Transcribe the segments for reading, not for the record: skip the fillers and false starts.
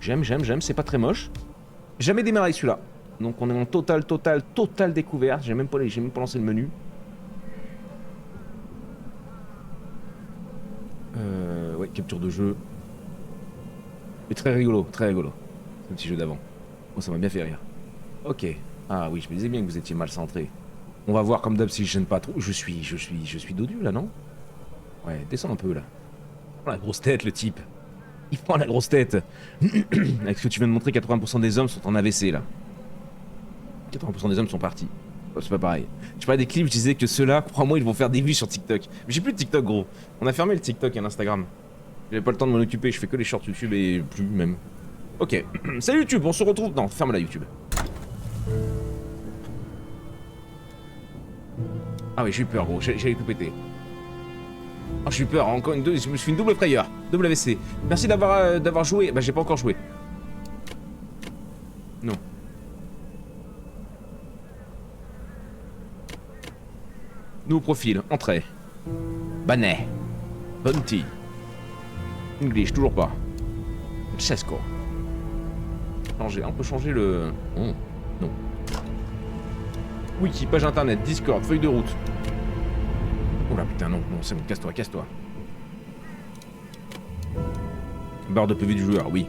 J'aime, c'est pas très moche. Jamais démarré celui-là. Donc on est en totale découverte. J'ai même pas lancé le menu. Ouais, capture de jeu. Mais très rigolo, très rigolo. C'est un petit jeu d'avant. Oh, ça m'a bien fait rire. Ok. Ah oui, je me disais bien que vous étiez mal centré. On va voir comme d'hab si je gêne pas trop. Je suis dodu là, non? Ouais, descends un peu là. Oh, la grosse tête, le type. Il prend la grosse tête. Avec ce que tu viens de montrer, 80% des hommes sont en AVC là. 80% des hommes sont partis. Oh, c'est pas pareil. Je parlais des clips, je disais que ceux-là, crois-moi, ils vont faire des vues sur TikTok. Mais j'ai plus de TikTok, gros. On a fermé le TikTok et l'Instagram. J'avais pas le temps de m'en occuper, je fais que les shorts YouTube et plus même. Ok. Salut YouTube, on se retrouve. Non, ferme la YouTube. Ah oui, j'ai eu peur, gros. J'allais tout péter. Oh, j'ai eu peur. Encore une deux. Je me suis fait une double frayeur. Double AVC. Merci d'avoir joué. Bah, j'ai pas encore joué. Non. Nouveau profil. Entrée. Banet. Bounty. English, toujours pas. Chesco. Changer. On peut changer le. Oh, non. Wiki, page internet, Discord, feuille de route. Oh là putain, non, c'est bon, casse-toi. Barre de PV du joueur, oui.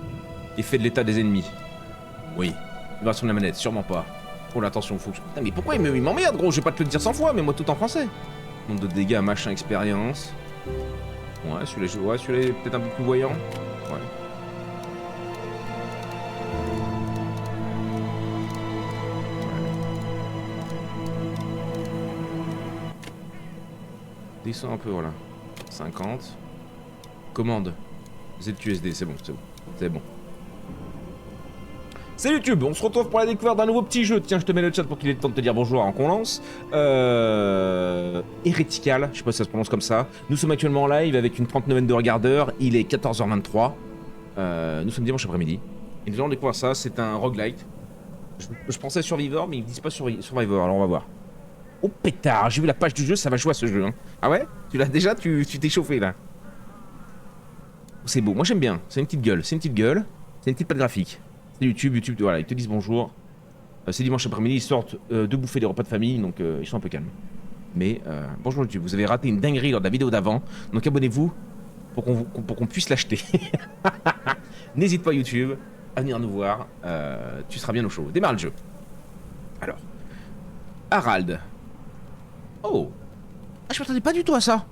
Effet de l'état des ennemis. Oui. Vibration de la manette, sûrement pas. Oh là, attention, faut que je... Putain, mais pourquoi il m'emmerde, gros? Je vais pas te le dire 100 fois, mais moi tout en français. Nombre de dégâts, machin, expérience. Ouais, celui-là est peut-être un peu plus voyant. Ouais. Descends un peu, voilà. 50. Commande. ZQSD, c'est bon. Salut YouTube, on se retrouve pour la découverte d'un nouveau petit jeu. Tiens, je te mets le chat pour qu'il ait le temps de te dire bonjour avant qu'on lance. Heretical, je sais pas si ça se prononce comme ça. Nous sommes actuellement en live avec une 39aine de regardeurs. Il est 14h23. Nous sommes dimanche après-midi. Et nous allons découvrir ça, c'est un roguelite. Je pensais Survivor, mais ils disent pas Survivor, alors on va voir. Oh pétard, j'ai vu la page du jeu, ça va jouer à ce jeu. Hein. Ah ouais? Tu l'as déjà? Tu t'es chauffé là. C'est beau, moi j'aime bien. C'est une petite gueule, c'est une petite patte graphique. C'est YouTube, voilà, ils te disent bonjour. C'est dimanche après-midi, ils sortent de bouffer des repas de famille, donc ils sont un peu calmes. Mais bonjour YouTube, vous avez raté une dinguerie lors de la vidéo d'avant, donc abonnez-vous pour qu'on puisse l'acheter. N'hésite pas YouTube à venir nous voir, tu seras bien au chaud. Démarre le jeu. Alors, Harald. Oh, je m'attendais pas du tout à ça.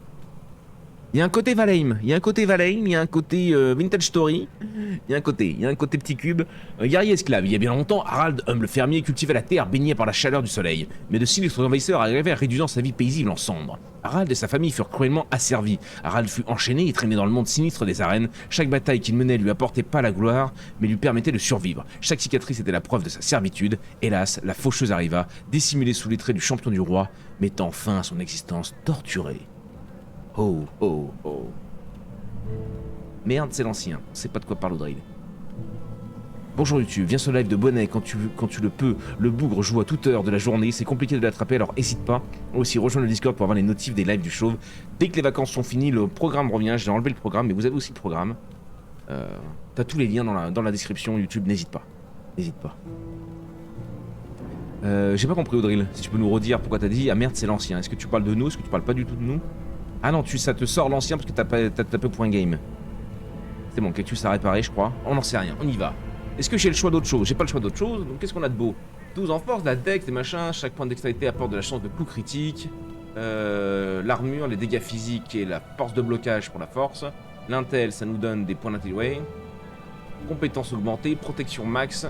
Il y a un côté Valheim, il y a un côté Vintage Story, il y a un côté petit cube. Guerrier esclave, il y a bien longtemps, Harald, humble fermier, cultivait la terre baignée par la chaleur du soleil. Mais de sinistres envahisseurs arrivèrent réduisant sa vie paisible en cendres. Harald et sa famille furent cruellement asservis. Harald fut enchaîné et traîné dans le monde sinistre des arènes. Chaque bataille qu'il menait lui apportait pas la gloire, mais lui permettait de survivre. Chaque cicatrice était la preuve de sa servitude. Hélas, la faucheuse arriva, dissimulée sous les traits du champion du roi, mettant fin à son existence torturée. Oh. Merde, c'est l'ancien. C'est pas de quoi parle Audrey. Bonjour YouTube, viens sur live de Bonnet quand tu le peux. Le bougre joue à toute heure de la journée, c'est compliqué de l'attraper, alors hésite pas. Aussi, rejoins le Discord pour avoir les notifs des lives du chauve. Dès que les vacances sont finies, le programme revient. J'ai enlevé le programme, mais vous avez aussi le programme. T'as tous les liens dans la description YouTube, n'hésite pas. J'ai pas compris Audrey, si tu peux nous redire pourquoi t'as dit ah merde c'est l'ancien. Est-ce que tu parles de nous? Est-ce que tu parles pas du tout de nous? Ah non, ça te sort l'ancien parce que t'as tapé point game. C'est bon, Cactus a réparé, je crois. On n'en sait rien, on y va. Est-ce que j'ai le choix d'autre chose? J'ai pas le choix d'autre chose, donc qu'est-ce qu'on a de beau? 12 en force, la dex, des machins, chaque point de dextérité apporte de la chance de coup critique. L'armure, les dégâts physiques et la force de blocage pour la force. L'intel, ça nous donne des points d'intelligence. Compétences augmentées, protection max,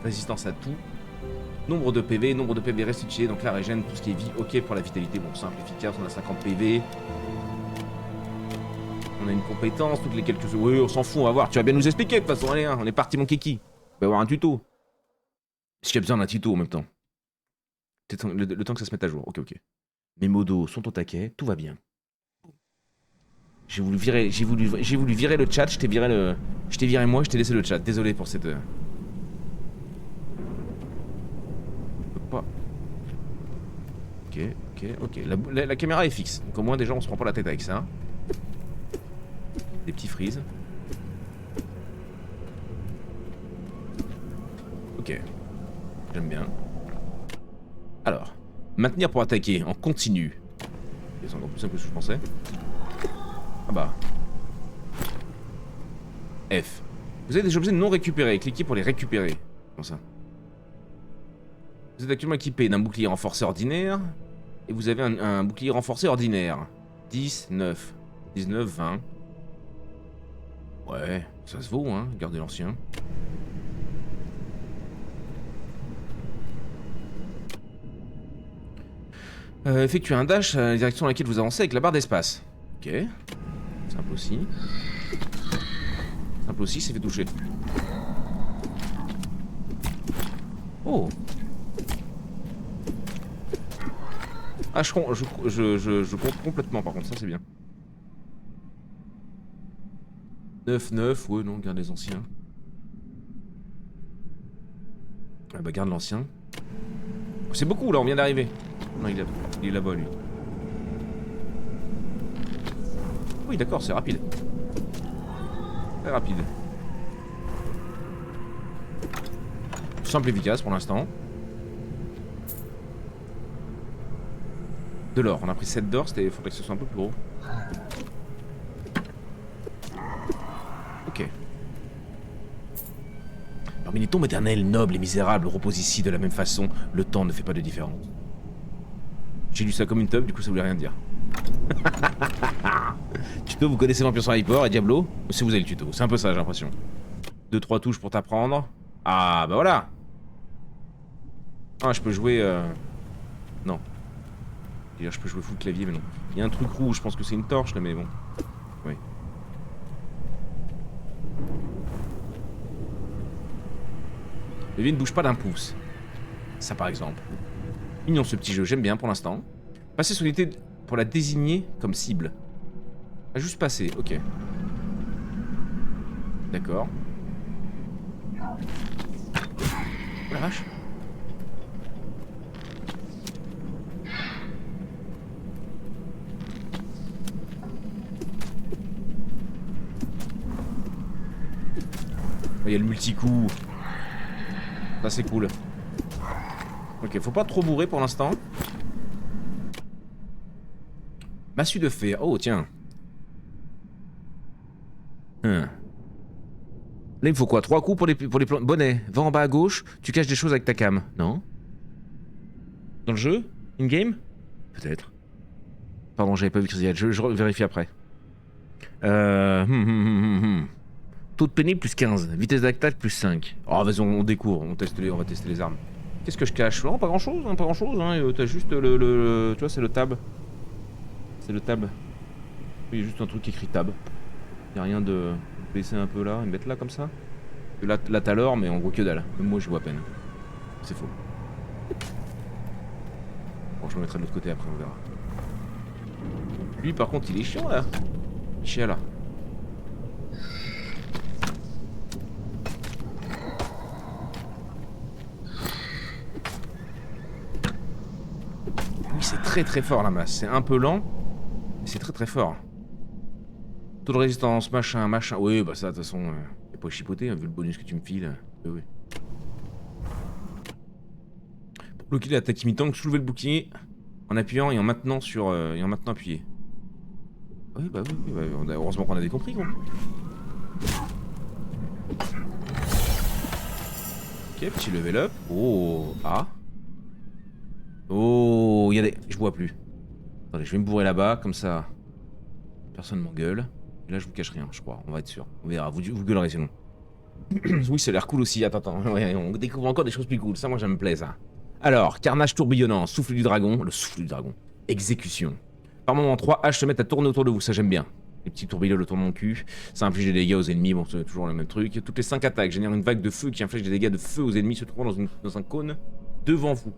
résistance à tout. Nombre de PV restitué, donc la régène, tout ce qui est vie, ok pour la vitalité, bon simple, efficace, on a 50 PV. On a une compétence, toutes les quelques... Oui, on s'en fout, on va voir, tu vas bien nous expliquer de toute façon, allez, hein, on est parti mon kiki. On va avoir un tuto. Est-ce qu'il y a besoin d'un tuto en même temps? Le temps que ça se mette à jour, ok. Mes modos sont au taquet, tout va bien. J'ai voulu virer le chat, je t'ai viré moi, je t'ai laissé le chat, désolé pour cette... Pas. Ok. La caméra est fixe. Donc au moins déjà on se prend pas la tête avec ça. Des petits freezes. Ok. J'aime bien. Alors, maintenir pour attaquer en continu. C'est encore plus simple que ce que je pensais. Ah bah. F. Vous avez des objets non récupérés. Cliquez pour les récupérer. Comment ça? Vous êtes actuellement équipé d'un bouclier renforcé ordinaire. Et vous avez un bouclier renforcé ordinaire. 10, 9. 19, 20. Ouais, ça se vaut, hein. Gardez l'ancien. Effectuez un dash à la direction dans laquelle vous avancez avec la barre d'espace. Ok. Simple aussi. Simple aussi, c'est fait toucher. Oh. Ah, je compte complètement par contre, ça c'est bien. 9, 9, ouais, non, garde les anciens. Ah bah, garde l'ancien. C'est beaucoup là, on vient d'arriver. Non, il est là-bas lui. Oui, d'accord, c'est rapide. Très rapide. Simple et efficace pour l'instant. De l'or, on a pris 7 d'or, il faudrait que ce soit un peu plus gros. Ok. Parmi les tombes éternelles, nobles et misérables reposent ici de la même façon, le temps ne fait pas de différence. J'ai lu ça comme une teub, du coup ça voulait rien dire. Tuto, vous connaissez l'Empire sur Hyper et Diablo? Si vous avez le tuto, c'est un peu ça j'ai l'impression. 2-3 touches pour t'apprendre. Ah bah voilà. Ah je peux jouer non. Je peux jouer full clavier mais non. Il y a un truc rouge, je pense que c'est une torche là mais bon. Oui. Le vie ne bouge pas d'un pouce. Ça par exemple. Mignon ce petit jeu, j'aime bien pour l'instant. Passer sur l'unité pour la désigner comme cible. Ah, juste passer, ok. D'accord. Oh la vache. Il y a le multi-coup. Ça c'est cool. Ok, faut pas trop bourrer pour l'instant. Massue de fer. Oh tiens. Là il me faut quoi? 3 coups pour les plans. Bonnet, va en bas à gauche, tu caches des choses avec ta cam. Non? Dans le jeu? In-game? Peut-être. Pardon, j'avais pas vu Crazy Head, je vérifie après. Taux de pénible plus 15, vitesse d'attaque plus 5. Oh vas-y on découvre, on va tester les armes. Qu'est-ce que je cache? Non, pas grand chose, hein, pas grand chose. Hein. T'as juste tu vois, c'est le tab. C'est le tab. Il y a juste un truc écrit tab. Y'a rien de... baisser un peu là, et mettre là comme ça. Là t'as l'or, mais en gros que dalle. Même moi je vois à peine. C'est faux. Bon, je me mettrai de l'autre côté après, on verra. Lui par contre il est chiant là. Chiant là. Oui c'est très très fort la masse. C'est un peu lent, mais c'est très très fort. Taux de résistance, machin, machin. Oui bah ça de toute façon, y'a pas chipoté, hein, vu le bonus que tu me files. Oui. Pour bloquer l'attaque imitant, soulever le bouclier en appuyant et en maintenant sur... et en maintenant appuyé. Oui bah oui, bah, heureusement qu'on avait compris quoi. Ok, petit level up. Oh, ah. Oh, il y a des... Je vois plus. Attendez, je vais me bourrer là-bas, comme ça... Personne m'engueule. Et là, je vous cache rien, je crois. On va être sûr. On verra, vous gueulerez sinon. Oui, ça a l'air cool aussi. Attends. Ouais, on découvre encore des choses plus cool. Ça, moi, ça me plaît, ça. Alors, carnage tourbillonnant, souffle du dragon. Le souffle du dragon. Exécution. Par moment, 3 haches se mettent à tourner autour de vous. Ça, j'aime bien. Les petits tourbillons autour de mon cul. Ça inflige des dégâts aux ennemis. Bon, c'est toujours le même truc. Toutes les 5 attaques génèrent une vague de feu qui inflige des dégâts de feu aux ennemis se trouvant dans un cône devant vous.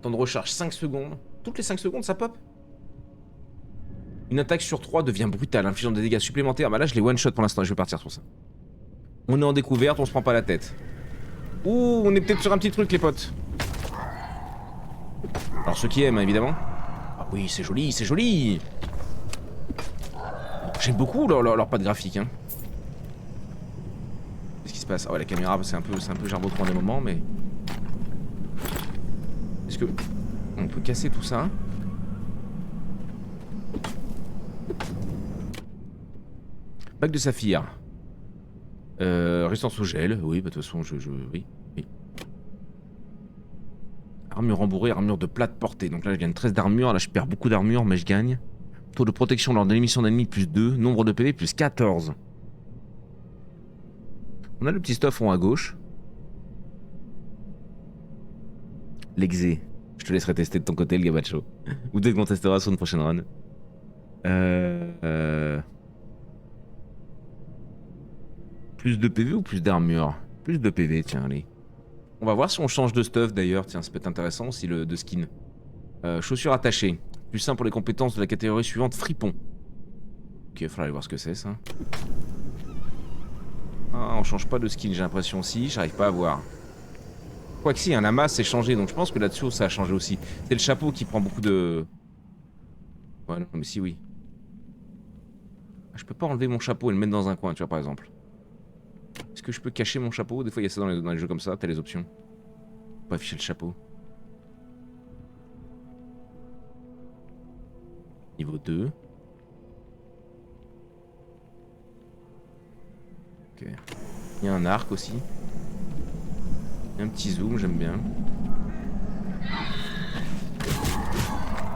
Temps de recharge 5 secondes. Toutes les 5 secondes, ça pop. Une attaque sur 3 devient brutale, infligeant des dégâts supplémentaires. Bah là, je les one-shot pour l'instant, je vais partir sur ça. On est en découverte, on se prend pas la tête. Ouh, on est peut-être sur un petit truc, les potes. Alors, ceux qui aiment, hein, évidemment. Ah oui, c'est joli, c'est joli. J'aime beaucoup leur patte graphique. Hein. Qu'est-ce qui se passe? Oh, la caméra, c'est un peu gerbotron à des moments, mais... Est-ce que... On peut casser tout ça? Bac de saphir. Résistance au gel. Oui, bah de toute façon, oui. Armure rembourrée, armure de plate portée. Donc là, je gagne 13 d'armure. Là, je perds beaucoup d'armure, mais je gagne. Taux de protection lors de l'émission d'ennemis, plus 2. Nombre de PV, plus 14. On a le petit stuff en haut à gauche. L'exé. Je te laisserai tester de ton côté, le gabacho. Ou peut-être qu'on testera sur une prochaine run. Plus de PV ou plus d'armure? Plus de PV, tiens, allez. On va voir si on change de stuff d'ailleurs. Tiens, ça peut être intéressant aussi de skin. Chaussures attachées. Plus simple pour les compétences de la catégorie suivante, fripon. Ok, il faudra aller voir ce que c'est ça. Ah, on change pas de skin, j'ai l'impression. Si, j'arrive pas à voir. Quoique si, la masse s'est changé, donc je pense que là-dessous ça a changé aussi. C'est le chapeau qui prend beaucoup de... Ouais, non, mais si, oui. Je peux pas enlever mon chapeau et le mettre dans un coin, tu vois, par exemple. Est-ce que je peux cacher mon chapeau? Des fois, il y a ça dans les jeux comme ça, t'as les options. On peut afficher le chapeau. Niveau 2. Ok. Il y a un arc aussi. Il y a un petit zoom, j'aime bien.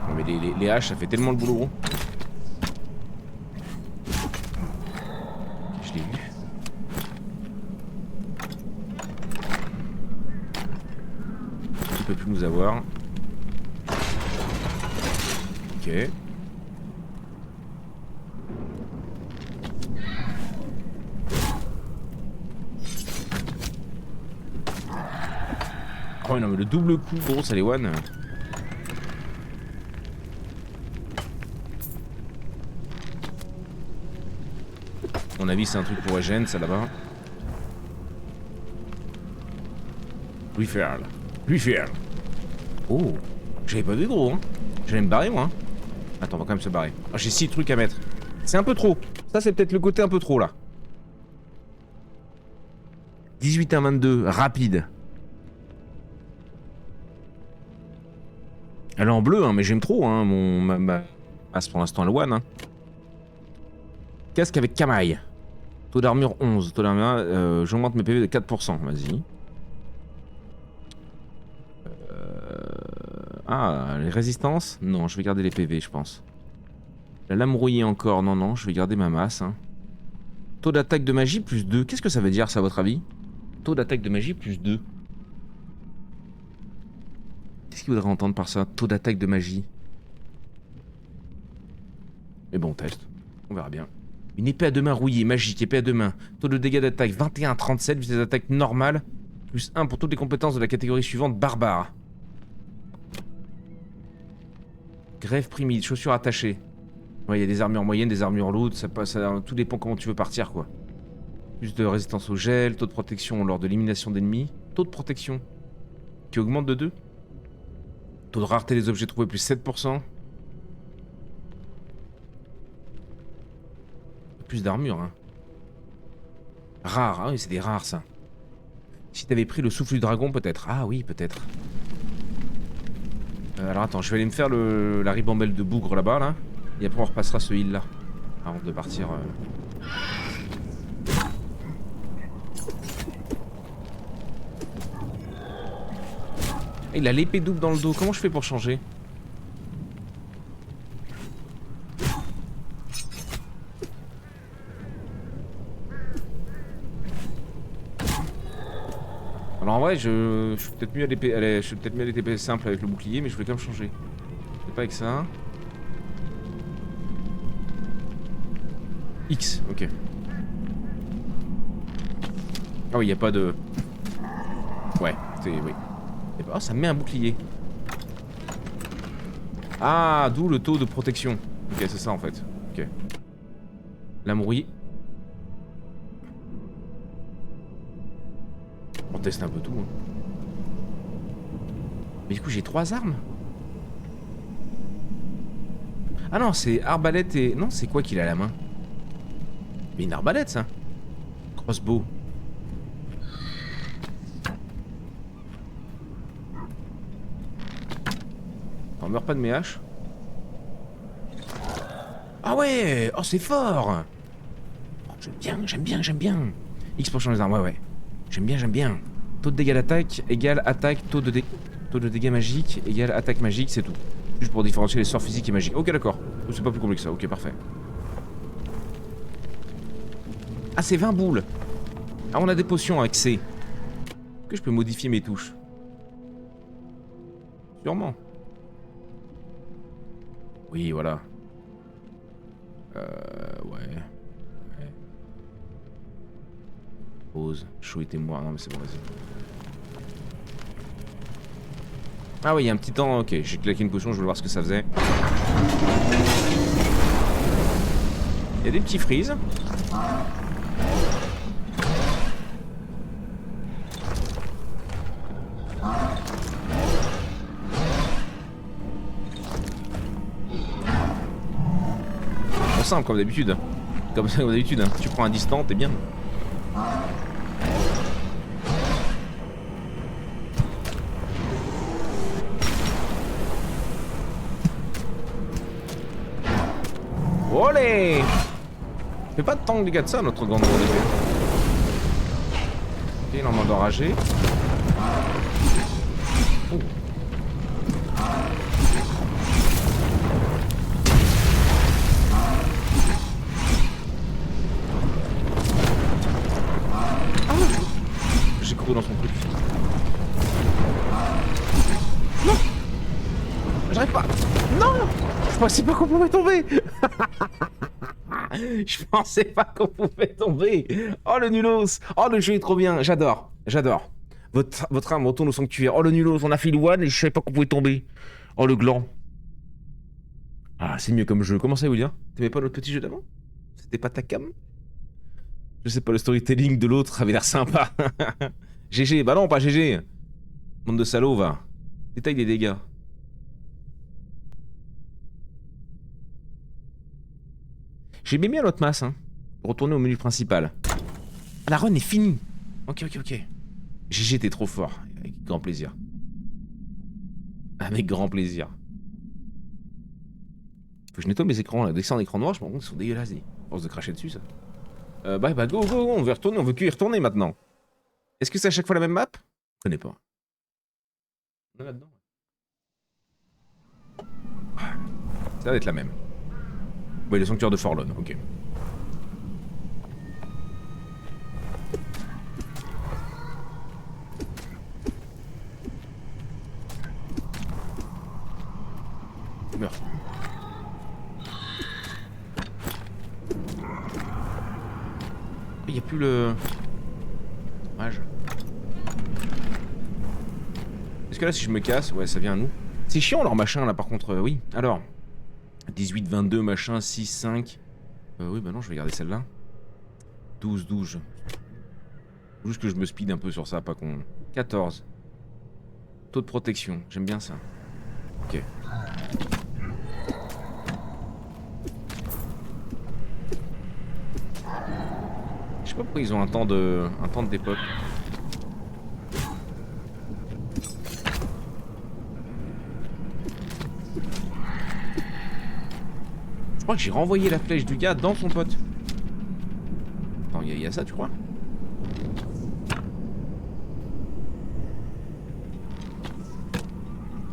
Non mais les haches, ça fait tellement le boulot. Je l'ai vu. Il peut plus nous avoir. Ok. Oh non mais le double coup gros ça les one. À mon avis c'est un truc pour régène ça là-bas. Referral. Oh, j'avais pas vu gros hein. J'allais me barrer moi hein. Attends on va quand même se barrer. Oh, j'ai 6 trucs à mettre. C'est un peu trop. Ça c'est peut-être le côté un peu trop là. 18 à 22, rapide. Elle est en bleu, hein, mais j'aime trop, hein, ma passe pour l'instant le one. Hein. Casque avec camaille. Taux d'armure 11. Taux d'armure, j'augmente mes PV de 4%. Vas-y. Ah, les résistances? Non, je vais garder les PV, je pense. La lame rouillée encore. Non, je vais garder ma masse. Hein. Taux d'attaque de magie plus 2. Qu'est-ce que ça veut dire, ça, à votre avis? Taux d'attaque de magie plus 2. Qu'est-ce qu'il voudrait entendre par ça? Taux d'attaque de magie. Mais bon, on teste. On verra bien. Une épée à deux mains rouillée, magique, épée à deux mains. Taux de dégâts d'attaque 21 à 37, vitesse d'attaque normale. Plus 1 pour toutes les compétences de la catégorie suivante, barbare. Grève primide, chaussures attachées. Ouais, il y a des armures moyennes, des armures lourdes, tout dépend comment tu veux partir, quoi. Plus de résistance au gel, taux de protection lors de l'élimination d'ennemis. Taux de protection qui augmente de 2. Taux de rareté des objets trouvés plus 7%. Plus d'armure, hein. Rare, ah oui, c'est des rares, ça. Si t'avais pris le souffle du dragon, peut-être. Ah oui, peut-être. Alors attends, je vais aller me faire la ribambelle de bougre là-bas, là. Et après, on repassera ce heal là. Avant de partir. Il a l'épée double dans le dos. Comment je fais pour changer? Alors en vrai, je suis peut-être mieux à l'épée. Je suis peut-être mieux à l'épée simple avec le bouclier, mais je voulais quand même changer. C'est pas avec ça. X, ok. Ah oui, y a pas de. Ouais, c'est. Oui. Oh, ça me met un bouclier. Ah, d'où le taux de protection. Ok, c'est ça en fait. Ok. Lame rouillée. On teste un peu tout. Hein. Mais du coup, j'ai 3 armes. Ah non, c'est arbalète et... Non, c'est quoi qu'il a à la main? Mais une arbalète, ça. Crossbow. On meurt pas de mes haches. Ah ouais. Oh c'est fort. Oh, j'aime bien. X pour changer les armes, ouais. J'aime bien. Taux de dégâts d'attaque égale attaque, taux de dégâts magiques égale attaque magique, c'est tout. Juste pour différencier les sorts physiques et magiques. Ok d'accord. C'est pas plus compliqué que ça, ok parfait. Ah c'est 20 boules. Ah on a des potions avec C. Est-ce que je peux modifier mes touches? Sûrement. Oui voilà. Ouais. Pause, chaud et témoin. Non mais c'est bon, vas-y. Ah oui, il y a un petit temps, ok, j'ai claqué une potion, je voulais voir ce que ça faisait. Il y a des petits freezes. Bon, simple comme d'habitude. Comme d'habitude, hein. Tu prends un distant, t'es bien. Olé! Fait pas de tant de dégâts de ça notre grande épée. Ok, il est en mode enragé. Oh. Ah, j'ai couru dans son truc. Non! J'arrive pas! Non! Je pensais pas qu'on pouvait tomber! Je pensais pas qu'on pouvait tomber. Oh le nulos. Oh le jeu est trop bien. J'adore. Votre âme retourne au sanctuaire. Oh le nulos. On a fait le one et je savais pas qu'on pouvait tomber. Oh le gland. Ah c'est mieux comme jeu. Comment ça William? T'aimais pas notre petit jeu d'avant? C'était pas ta cam? Je sais pas, le storytelling de l'autre avait l'air sympa. GG. Bah non pas GG. Monde de salauds va. Détail des dégâts. J'aimais bien l'autre masse, hein. Retourner au menu principal. Ah, la run est finie. Ok. GG, t'es trop fort. Avec grand plaisir. Avec grand plaisir. Faut que je nettoie mes écrans là. Dès que c'est en écran noir, je me rends compte qu'ils sont dégueulasses. À force de cracher dessus, ça. Bah, go. On veut retourner, on veut que y retourner maintenant. Est-ce que c'est à chaque fois la même map? Je connais pas. On est là-dedans. Ça va être la même. Ouais, le sanctuaire de Forlon, ok. Meurs. Il n'y a plus le... Dommage. Est-ce que là, si je me casse, ouais, ça vient à nous. C'est chiant leur machin là, par contre, oui. Alors, 18, 22, machin, 6, 5. Oui, bah non, je vais garder celle-là. 12. Juste que je me speed un peu sur ça, pas qu'on... 14. Taux de protection, j'aime bien ça. Ok. Je sais pas pourquoi ils ont un temps de dépop. Je crois que j'ai renvoyé la flèche du gars dans son pote. Attends, il y a ça, tu crois?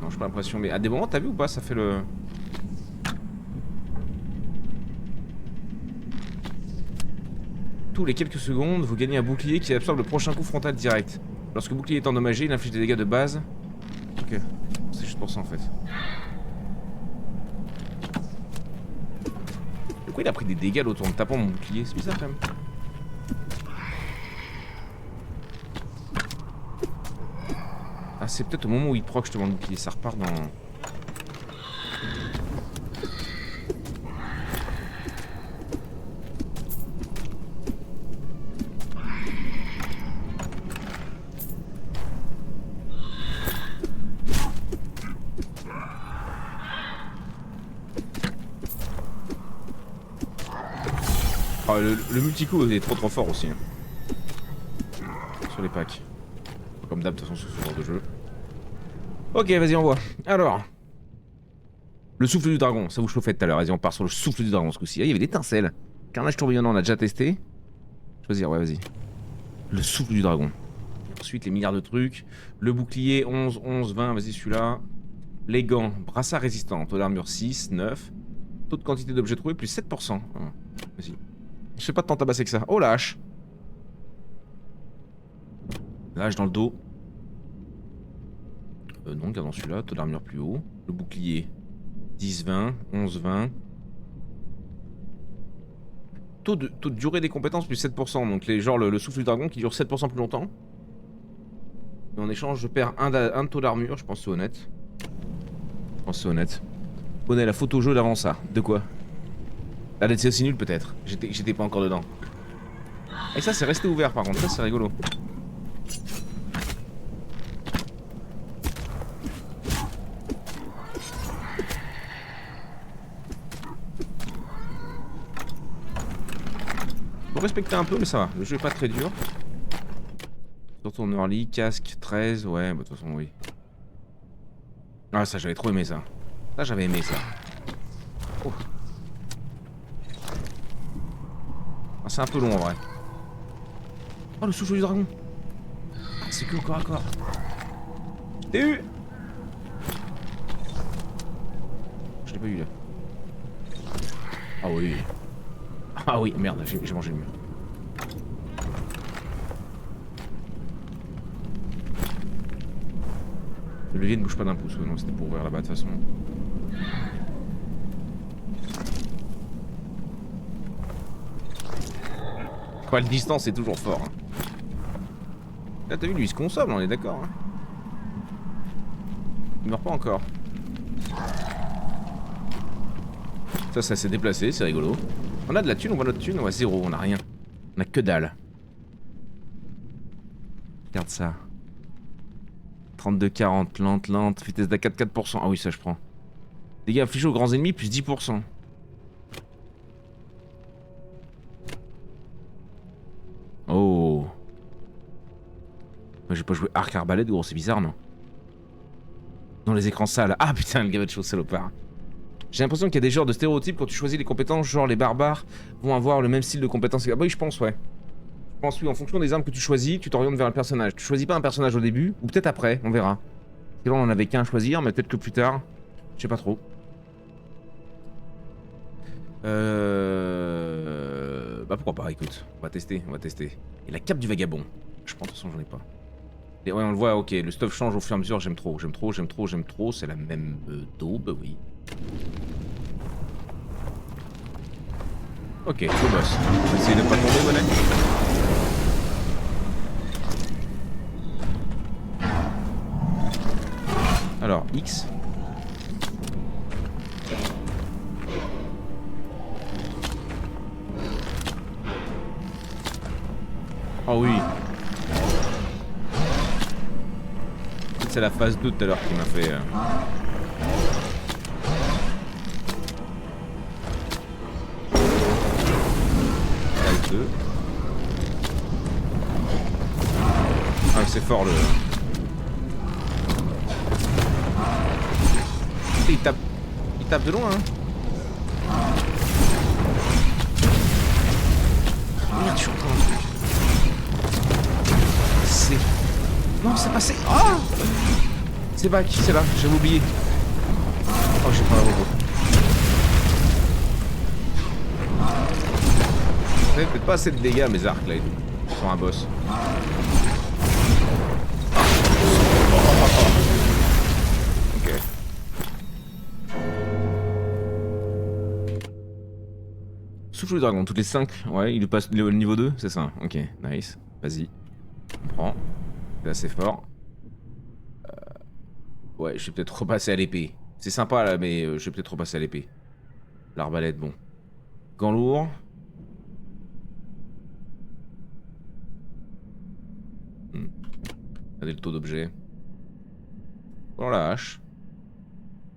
Non, j'ai pas l'impression, mais à des moments, t'as vu ou pas? Ça fait le... Tous les quelques secondes, vous gagnez un bouclier qui absorbe le prochain coup frontal direct. Lorsque le bouclier est endommagé, il inflige des dégâts de base. Ok, c'est juste pour ça en fait. Pourquoi il a pris des dégâts l'autre en tapant mon bouclier? C'est bizarre quand même. Ah, c'est peut-être au moment où il proc justement le bouclier, ça repart dans... Ah, le multi-coup est trop fort aussi. Hein. Sur les packs. Comme d'hab, de toute façon, sur ce genre de jeu. Ok, vas-y, envoie. Alors. Le souffle du dragon, ça vous chauffait tout à l'heure. Vas-y, on part sur le souffle du dragon ce coup-ci. Ah, il y avait l'étincelle. Carnage tourbillonnant, on a déjà testé. Choisir, ouais, vas-y. Le souffle du dragon. Ensuite, les milliards de trucs. Le bouclier, 11, 11, 20, vas-y, celui-là. Les gants, brassard résistant, taux d'armure 6, 9. Taux de quantité d'objets trouvés, plus 7%. Ah, vas-y. Je sais pas de tant tabasser que ça. Oh la hache. La hache dans le dos. Non, gardons celui-là, taux d'armure plus haut. Le bouclier, 10, 20, 11, 20. Taux de durée des compétences, plus 7%. Donc, genre le souffle du dragon qui dure 7% plus longtemps. Et en échange, je perds un de taux d'armure. Je pense que c'est honnête. Je pense que c'est honnête. Honnête, la photo jeu d'avant ça. De quoi? La lettre c'est aussi nul peut-être. J'étais pas encore dedans. Et ça, c'est resté ouvert par contre. Ça, c'est rigolo. Faut respecter un peu, mais ça va. Le jeu est pas très dur. Surtout en early, casque 13, ouais, bah de toute façon, oui. Ah, ça, j'avais trop aimé ça. Ça, j'avais aimé ça. Oh. Ah, c'est un peu long en vrai. Oh, le souffle du dragon. Ah, c'est que au corps à corps. T'es eu. Je l'ai pas eu là. Ah oui. Ah oui, merde, j'ai mangé le mur. Le levier ne bouge pas d'un pouce, non, c'était pour ouvrir là-bas de toute façon. Quoi, la distance est toujours fort. Hein. Là, t'as vu, lui, il se consomme, on est d'accord. Hein. Il meurt pas encore. Ça s'est déplacé, c'est rigolo. On a de la thune, on voit notre thune, on a zéro, on a rien. On a que dalle. Regarde ça. 32-40, lente, vitesse d'A4, 4%. Ah oui, ça je prends. Dégâts infligés aux grands ennemis, plus 10%. Oh. Moi j'ai pas joué arc arbalète, gros, c'est bizarre, non? Dans les écrans sales. Ah putain, le gavet de choses salopard. J'ai l'impression qu'il y a des genres de stéréotypes quand tu choisis les compétences, genre les barbares vont avoir le même style de compétences. Ah bah oui, je pense, ouais. Je pense, oui, en fonction des armes que tu choisis, tu t'orientes vers le personnage. Tu choisis pas un personnage au début, ou peut-être après, on verra. Parce que là, on en avait qu'un à choisir, mais peut-être que plus tard. Je sais pas trop. Bah pourquoi pas, écoute. On va tester, on va tester. Et la cape du vagabond. Je pense, de toute façon, j'en ai pas. Et ouais, on le voit, ok, le stuff change au fur et à mesure, j'aime trop, c'est la même daube, oui. Ok, go boss. On va essayer de pas tomber, bonnet. Alors, X. Oh oui. C'est la phase 2 tout à l'heure qui m'a fait... Phase 2. Ah c'est fort le... Il tape de loin hein. Merde, je suis encore un truc. C'est... Non, c'est passé. Oh, c'est back, c'est là, j'avais oublié. Oh, j'ai pas un robot. J'avais peut-être pas assez de dégâts mes arcs là, sur un boss. Ok. Souffle du dragon, toutes les 5. Ouais, il passe le niveau 2, c'est ça. Ok, nice. Vas-y. On prend. C'est assez fort. Ouais, je vais peut-être repasser à l'épée. C'est sympa là, mais je vais peut-être repasser à l'épée. L'arbalète, bon. Gants lourds. Regardez le taux d'objets. Dans la hache.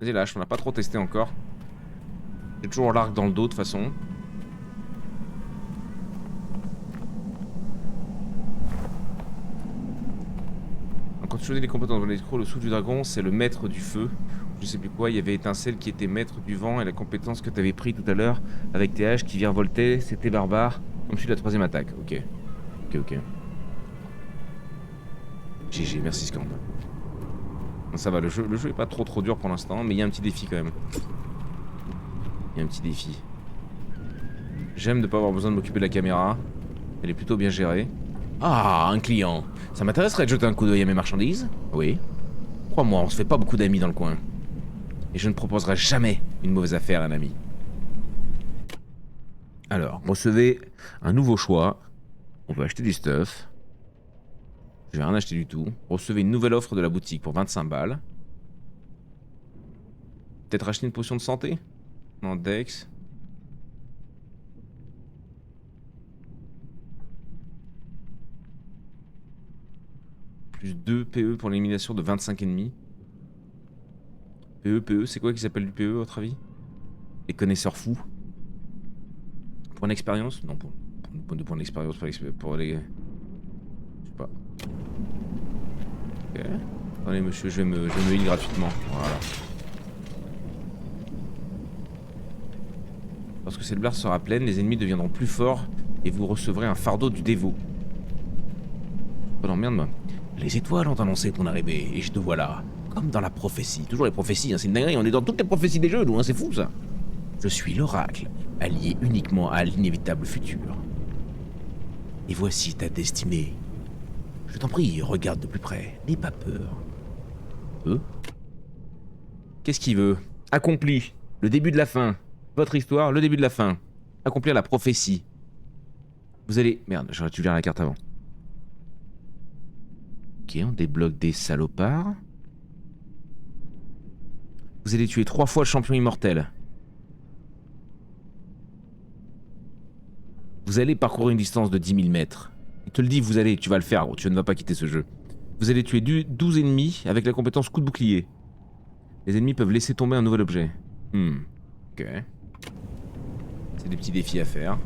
Vas-y, la hache, on n'a pas trop testé encore. J'ai toujours l'arc dans le dos de toute façon. Quand tu choisis les compétences dans l'électro, le souffle du dragon, c'est le maître du feu. je sais plus quoi, il y avait étincelle qui était maître du vent et la compétence que t'avais pris tout à l'heure avec tes haches qui virevoltaient, c'était barbare. Comme je suis la troisième attaque, ok. Ok. GG, merci Scamp. Ça va, le jeu est pas trop dur pour l'instant, mais il y a un petit défi quand même. Il y a un petit défi. J'aime ne pas avoir besoin de m'occuper de la caméra. Elle est plutôt bien gérée. Ah, un client. Ça m'intéresserait de jeter un coup d'œil à mes marchandises? Oui. Crois-moi, on se fait pas beaucoup d'amis dans le coin. Et je ne proposerai jamais une mauvaise affaire à un ami. Alors, recevez un nouveau choix. On peut acheter du stuff. Je vais rien acheter du tout. Recevez une nouvelle offre de la boutique pour 25 balles. Peut-être acheter une potion de santé? Non, Dex. Plus 2 PE pour l'élimination de 25 ennemis. PE, c'est quoi qui s'appelle du PE à votre avis? Les connaisseurs fous. Pour une expérience? Non, pour 2 points d'expérience pour les... Je sais pas. Ok. Attendez monsieur, je vais me heal gratuitement. Voilà. Lorsque cette barre sera pleine, les ennemis deviendront plus forts et vous recevrez un fardeau du dévot. Oh non, merde moi. Les étoiles ont annoncé ton arrivée et je te vois là. Comme dans la prophétie. Toujours les prophéties, hein, c'est une dinguerie. On est dans toutes les prophéties des jeux, nous, hein, c'est fou ça. Je suis l'oracle, allié uniquement à l'inévitable futur. Et voici ta destinée. Je t'en prie, regarde de plus près. N'aie pas peur. Qu'est-ce qu'il veut? Accompli. Le début de la fin. Votre histoire, le début de la fin. Accomplir la prophétie. Vous allez... Merde, j'aurais dû lire la carte avant. Ok, on débloque des salopards. Vous allez tuer 3 fois le champion immortel. Vous allez parcourir une distance de 10 000 mètres. Il te le dit, tu vas le faire, gros. Tu ne vas pas quitter ce jeu. Vous allez tuer 12 ennemis avec la compétence coup de bouclier. Les ennemis peuvent laisser tomber un nouvel objet. Ok. C'est des petits défis à faire.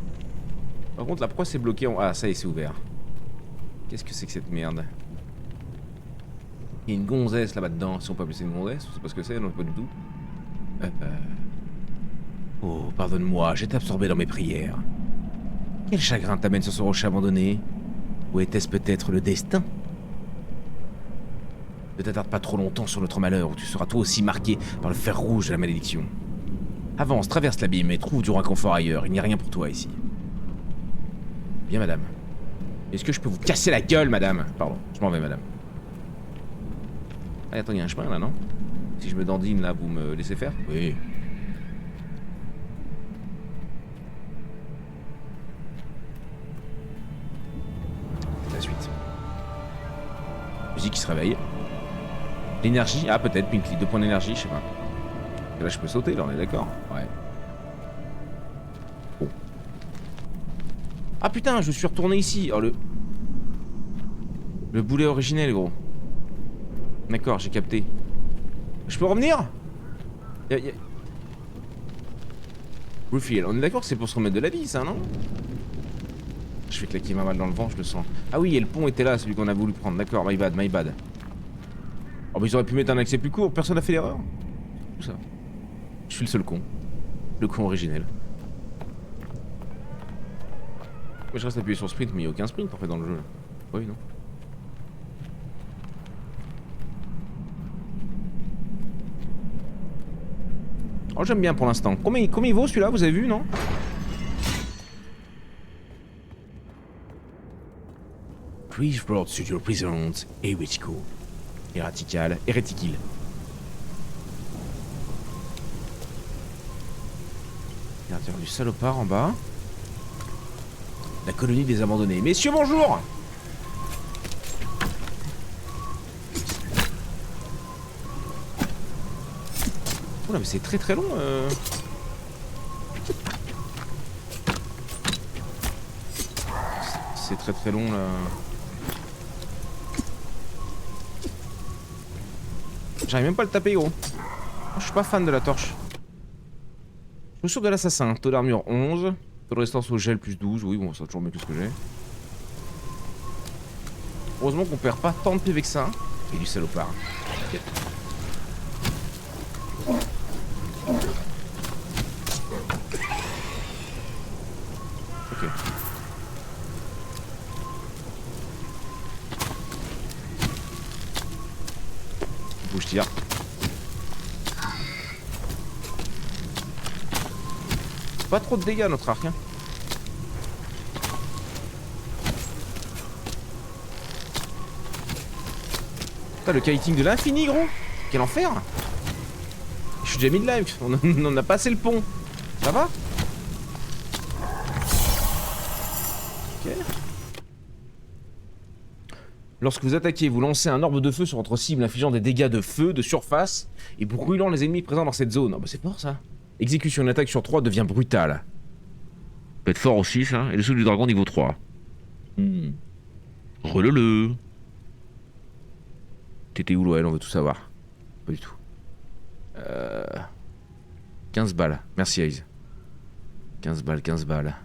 Par contre, là, pourquoi c'est bloqué en... Ah, ça y est, c'est ouvert. Qu'est-ce que c'est que cette merde? Il y a une gonzesse là-bas dedans. Si on peut appeler ça une gonzesse, je sais pas ce que c'est, non, pas du tout. Oh, pardonne-moi, j'ai été absorbé dans mes prières. Quel chagrin t'amène sur ce rocher abandonné? Ou était-ce peut-être le destin? Ne t'attarde pas trop longtemps sur notre malheur, ou tu seras toi aussi marqué par le fer rouge de la malédiction. Avance, traverse l'abîme et trouve du réconfort ailleurs, il n'y a rien pour toi ici. Bien, madame. Est-ce que je peux vous casser la gueule, madame? Pardon, je m'en vais, madame. Ah, attends, il y a un chemin là, non? Si je me dandine là, vous me laissez faire? Oui. La suite. Musique qui se réveille. L'énergie, ah peut-être, Pinkly, 2 points d'énergie, je sais pas. Et là je peux sauter, là on est d'accord? Ouais. Oh. Ah putain, je suis retourné ici. Oh le boulet originel, gros. D'accord, j'ai capté. Je peux revenir? Refill, on est d'accord que c'est pour se remettre de la vie, ça, non? Je vais claquer ma balle dans le vent, je le sens. Ah oui, et le pont était là, celui qu'on a voulu prendre. D'accord, my bad, my bad. Oh, mais ils auraient pu mettre un accès plus court, personne n'a fait l'erreur. Tout ça. Je suis le seul con. Le con originel. Moi, je reste appuyé sur sprint, mais il n'y a aucun sprint en fait dans le jeu. Oui, non? Oh, j'aime bien pour l'instant. Combien il vaut celui-là, vous avez vu, non? Please brought to your prisons, heretical. Hérétical. Hérétikil. Il y a du salopard en bas. La colonie des abandonnés. Messieurs, bonjour! Oh là, mais c'est très long. C'est très long là. J'arrive même pas à le taper, gros. Je suis pas fan de la torche. Chaussure de l'assassin. Taux d'armure 11. Taux de résistance au gel plus 12. Oui, bon, ça va toujours mieux que ce que j'ai. Heureusement qu'on perd pas tant de PV que ça. Et du salopard. où je tire. Pas trop de dégâts notre arc, hein. Putain, le kiting de l'infini, gros. Quel enfer. Je suis déjà mis de live. On a passé le pont. Ça va? Ok. Lorsque vous attaquez, vous lancez un orbe de feu sur votre cible, infligeant des dégâts de feu, de surface et brûlant les ennemis présents dans cette zone. Oh bah c'est fort ça. Exécution d'une attaque sur 3 devient brutale. Peut être fort aussi ça. Et le saut du dragon niveau 3. Relele. T'étais où Loël? On veut tout savoir. Pas du tout. 15 balles. Merci Aze. 15 balles, 15 balles.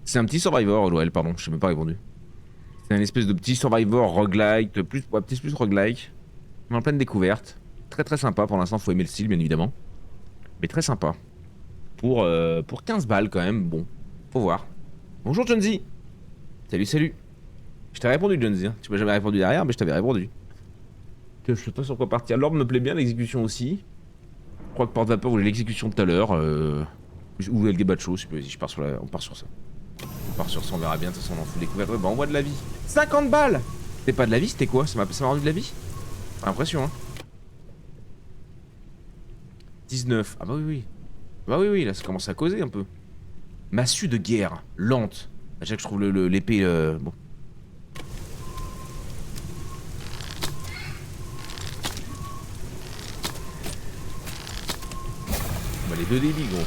C'est un petit survivor, Loël, pardon, je t'ai même pas répondu. C'est un espèce de petit survivor roguelike, plus roguelike. En pleine découverte. Très très sympa pour l'instant, faut aimer le style bien évidemment. Mais très sympa. Pour 15 balles quand même, bon. Faut voir. Bonjour Jonesy. Salut, salut. Je t'ai répondu Jonesy, hein. Tu m'as jamais répondu derrière, mais je t'avais répondu. Que je sais pas sur quoi partir. L'ordre me plaît bien, l'exécution aussi. Je crois que porte-vapeur voulait l'exécution tout à l'heure. Ou El Gabacho, si je pars sur on part sur ça. On part sur ça, on verra bien, de toute façon on en fout découverte. Ouais, bah on voit de la vie. 50 balles. C'était pas de la vie, c'était quoi? Ça m'a rendu de la vie? J'ai l'impression, hein. 19. Ah bah oui, oui. Bah oui, oui, là ça commence à causer un peu. Massue de guerre, lente. À chaque que je trouve l'épée, bon. Bah les deux débits, gros.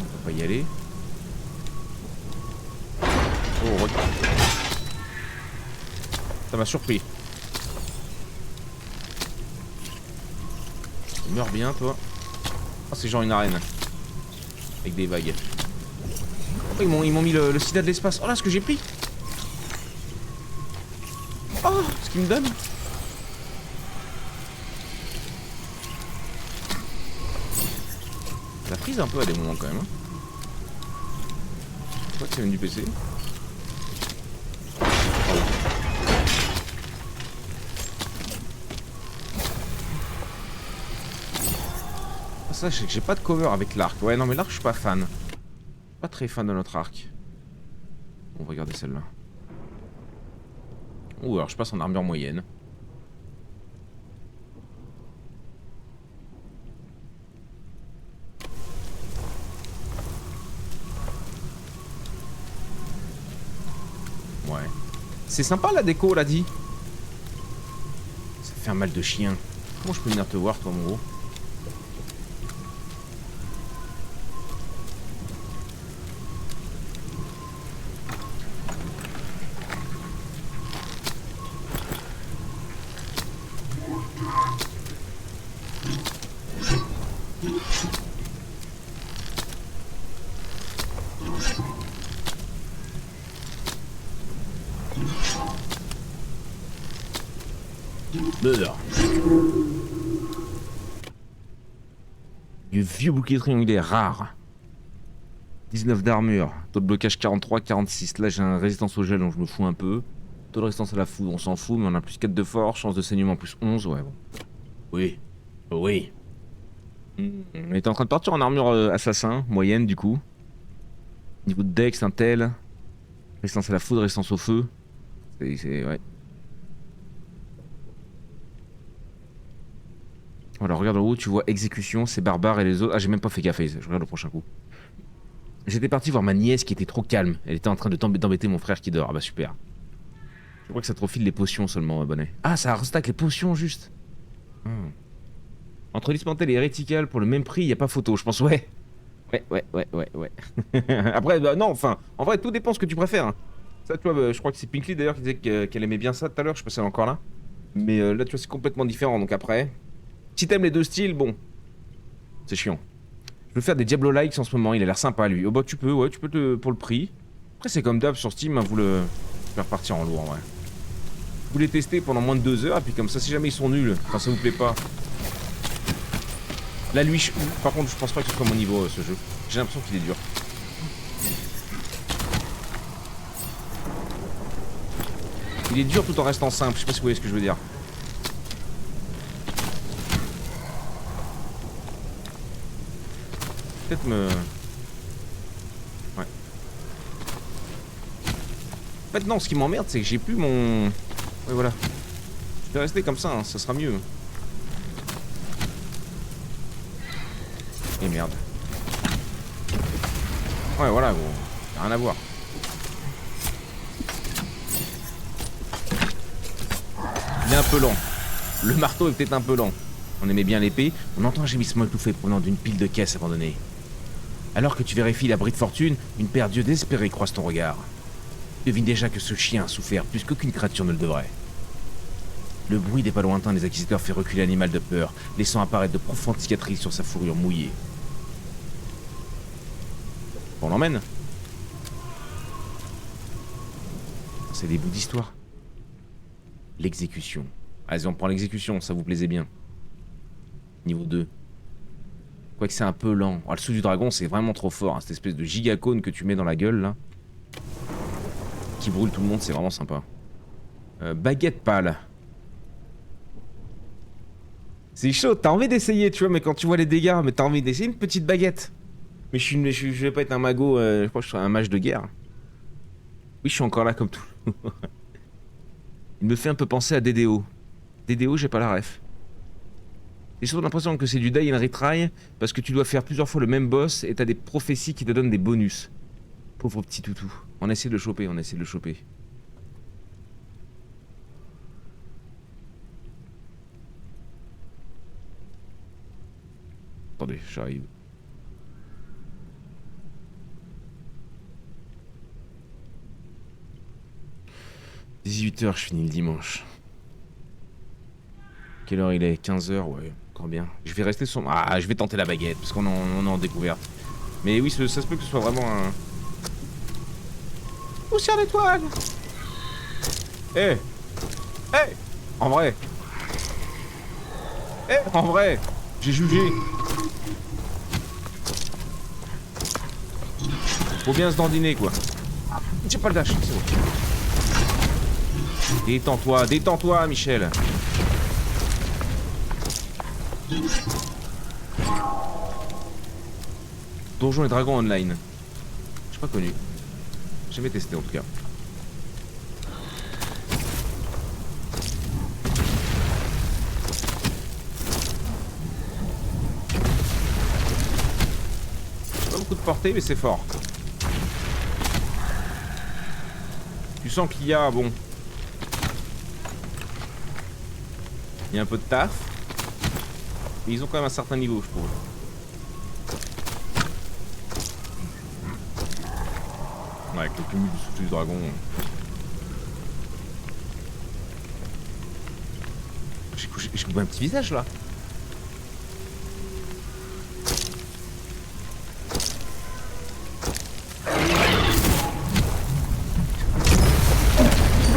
On va pas y aller. Oh, regarde. Ça m'a surpris. Tu meurs bien, toi. Oh, c'est genre une arène. Avec des vagues. Oh, ils m'ont mis le sida de l'espace. Oh là, ce que j'ai pris. Oh, ce qu'il me donne. Ça frise un peu à des moments quand même. Hein. Je crois que c'est venu du PC. Ça, je sais que j'ai pas de cover avec l'arc. Ouais, non, mais l'arc, je suis pas fan. Pas très fan de notre arc. On va regarder celle-là. Ou alors je passe en armure moyenne. Ouais. C'est sympa la déco, là dit. Ça fait un mal de chien. Comment je peux venir te voir, toi, mon gros? Meurs. Du vieux bouclier triangulaire rare. 19 d'armure. Taux de blocage 43, 46. Là j'ai un résistance au gel donc je me fous un peu. Taux de résistance à la foudre, on s'en fout, mais on a plus 4 de force. Chance de saignement plus 11. Ouais, bon. Oui. Oh, oui. On était en train de partir en armure assassin, moyenne du coup. Niveau de dex, intel. Résistance à la foudre, résistance au feu. C'est. Ouais. Alors regarde en haut, tu vois exécution, c'est barbare et les autres. Ah, j'ai même pas fait gaffe, je regarde le prochain coup. J'étais parti voir ma nièce qui était trop calme. Elle était en train d'embêter mon frère qui dort. Ah bah super. Je crois que ça te refile les potions seulement, bonnet. Ah, ça restack les potions juste. Entre Dismantel et Heretical pour le même prix, y a pas photo, je pense, ouais. Ouais. Après, bah non, enfin, en vrai, tout dépend ce que tu préfères. Hein. Ça, tu vois, je crois que c'est Pinkley d'ailleurs qui disait qu'elle aimait bien ça tout à l'heure, je sais pas si elle est encore là. Mais là, tu vois, c'est complètement différent, donc après. Si t'aimes les deux styles, bon. C'est chiant. Je veux faire des Diablo likes en ce moment, il a l'air sympa lui. Oh bah tu peux, ouais, tu peux pour le prix. Après c'est comme d'hab sur Steam, hein, vous le faire partir en lourd, ouais. Vous les testez pendant moins de 2 heures, et puis comme ça, si jamais ils sont nuls, enfin ça vous plaît pas. Là lui, par contre je pense pas que ce soit mon niveau ce jeu. J'ai l'impression qu'il est dur. Il est dur tout en restant simple, je sais pas si vous voyez ce que je veux dire. Peut-être me... Ouais. En fait non, ce qui m'emmerde c'est que j'ai plus mon... Ouais voilà. Je vais rester comme ça, hein, ça sera mieux. Et merde. Ouais voilà, gros. Y'a rien à voir. Il est un peu lent. Le marteau est peut-être un peu lent. On aimait bien l'épée, on entend un gémissement étouffé provenant d'une pile de caisses abandonnées. Alors que tu vérifies l'abri de fortune, une paire d'yeux désespérés croise ton regard. Devine déjà que ce chien a souffert plus qu'aucune créature ne le devrait. Le bruit des pas lointains des acquisiteurs fait reculer l'animal de peur, laissant apparaître de profondes cicatrices sur sa fourrure mouillée. On l'emmène. C'est des bouts d'histoire. L'exécution. Allez, on prend l'exécution, ça vous plaisait bien. Niveau 2. Quoique c'est un peu lent. Oh, le sceau du dragon, c'est vraiment trop fort. Hein, cette espèce de gigacône que tu mets dans la gueule, là. Qui brûle tout le monde, c'est vraiment sympa. Baguette pâle. C'est chaud, t'as envie d'essayer, tu vois, mais quand tu vois les dégâts, mais t'as envie d'essayer une petite baguette. Mais je vais pas être un mago, je crois que je serai un mage de guerre. Oui, je suis encore là comme tout. Il me fait un peu penser à DDO. DDO, j'ai pas la ref. J'ai surtout l'impression que c'est du die and retry parce que tu dois faire plusieurs fois le même boss et t'as des prophéties qui te donnent des bonus. Pauvre petit toutou. On essaie de le choper, on essaie de le choper. Attendez, j'arrive. « 18h, je finis le dimanche. » Quelle heure il est? 15h, ouais, encore bien. Je vais rester sur... Ah, je vais tenter la baguette, parce qu'on est en découverte. Mais oui, ça se peut que ce soit vraiment un... Poussière d'étoile. Eh, eh, en vrai. Eh, en vrai. J'ai jugé. Faut bien se dandiner, quoi. J'ai pas le dash, c'est bon. Détends-toi, Michel. Donjons et Dragons Online. Je suis pas connu. Jamais testé en tout cas. Pas beaucoup de portée, mais c'est fort. Tu sens qu'il y a, bon... Il y a un peu de taf. Mais ils ont quand même un certain niveau, je trouve. Ouais, avec le cumul du souffle du dragon. J'ai coupé un petit visage là.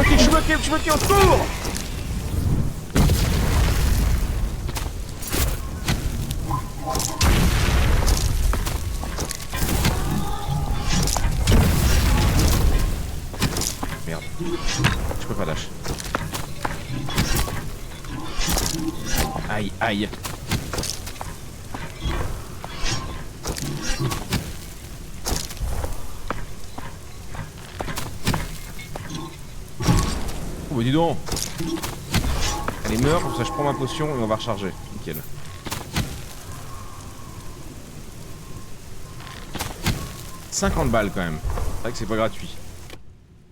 Je suis bloqué, au secours! Merde. Je peux pas lâcher. Aïe, aïe. Oh bah dis donc. Allez, meurs, comme ça je prends ma potion et on va recharger. Nickel. « 50 balles quand même. C'est vrai que c'est pas gratuit.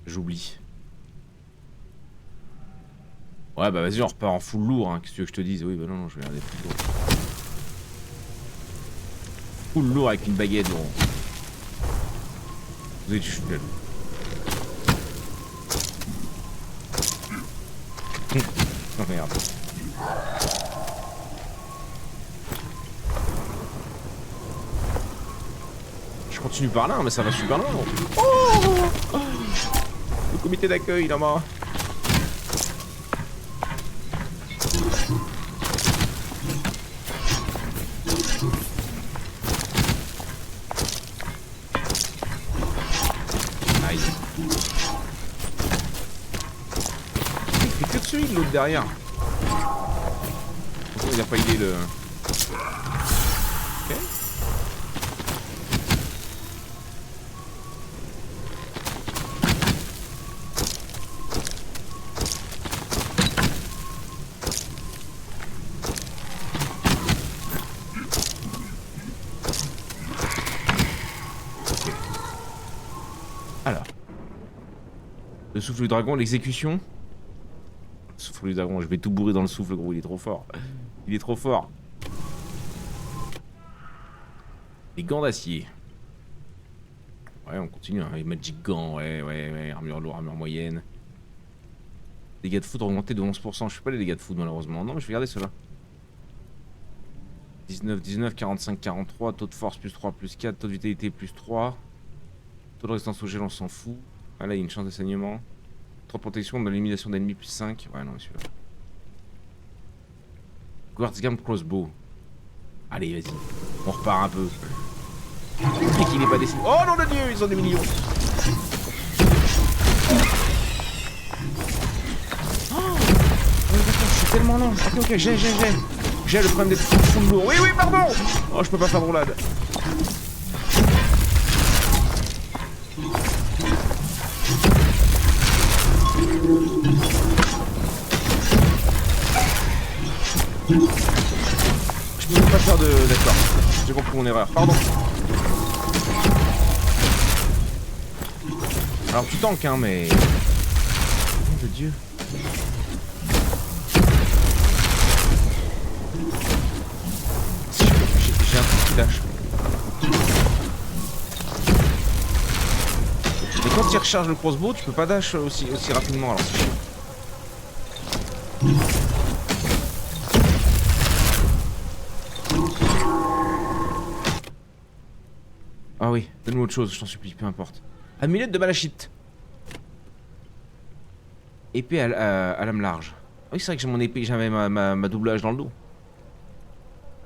J'oublie. Ouais bah vas-y on repart en full lourd hein. Qu'est-ce que tu veux que je te dise? Oui bah non, je vais regarder full lourd. Full lourd avec une baguette gros. Vous êtes chouette. Oh merde. Je continue par là mais ça va super loin. Oh, le comité d'accueil là-bas. celui de l'autre derrière. Il a pas idée le... Ok. Alors. Le souffle du dragon, l'exécution. Le souffle du dragon, je vais tout bourrer dans le souffle, gros, il est trop fort. Il est trop fort. Les gants d'acier. Ouais, on continue, hein. Les magic gants, ouais. Armure lourde, armure moyenne. Dégâts de foudre augmentés de 11%. Je fais pas les dégâts de foudre malheureusement. Non, mais je vais garder ceux-là. 19, 45, 43. Taux de force plus 3, plus 4. Taux de vitalité plus 3. Taux de résistance au gel, on s'en fout. Ah là, il y a une chance de saignement. 3 de protection de l'élimination d'ennemis plus 5. Ouais, non, mais celui-là. Guardsgam crossbow. Allez, vas-y. On repart un peu. Le mec, il est pas dessiné. Oh non de Dieu, ils sont des millions. Oh, je suis tellement lent. Ok, j'ai. J'ai le problème d'être full lourd. Oui, pardon. Oh, je peux pas faire de roulade. Je peux pas faire de... D'accord. J'ai compris mon erreur. Pardon. Alors tu tankes hein mais... Oh de Dieu. J'ai un truc qui lâche. Mais quand tu recharges le crossbow, tu peux pas dash aussi rapidement alors c'est chiant. Ah oui, donne-moi autre chose, je t'en supplie, peu importe. Amulette de Malachite. Épée à lame large. Ah oui, c'est vrai que j'ai mon épée, j'avais ma double hache dans le dos.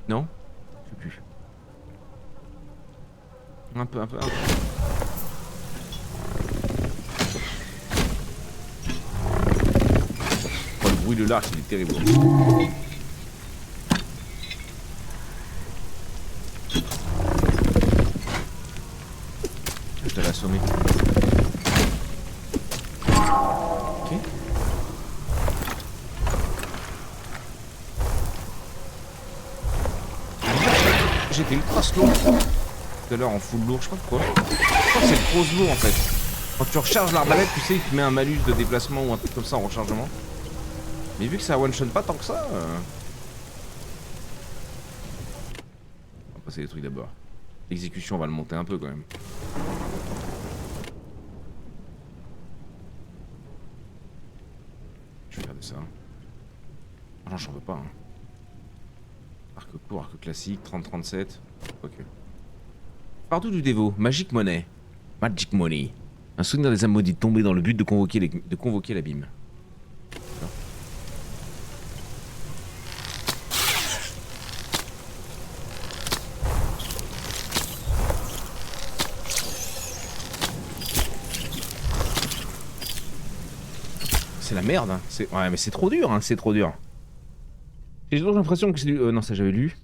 Non? Je sais plus. Un peu. Oh, le bruit de l'arc, il est terrible. Je t'avais assommé. Ok. J'étais ultra slow tout à l'heure en full lourd, je sais pas pourquoi. Je crois que c'est le crossbow en fait. Quand tu recharges l'arbalète, tu sais, il te met un malus de déplacement ou un truc comme ça en rechargement. Mais vu que ça one shot pas tant que ça. On va passer les trucs d'abord. L'exécution, on va le monter un peu quand même. Je vais regarder ça. Ah non, j'en veux pas. Hein. Arc court, arc classique, 30-37. Ok. Partout du dévot, Magic Money. Magic Money. Un souvenir des âmes maudites tombées dans le but de convoquer l'abîme. C'est la merde, hein. Ouais, mais c'est trop dur, hein. C'est trop dur. J'ai toujours l'impression que c'est du... non, ça j'avais lu.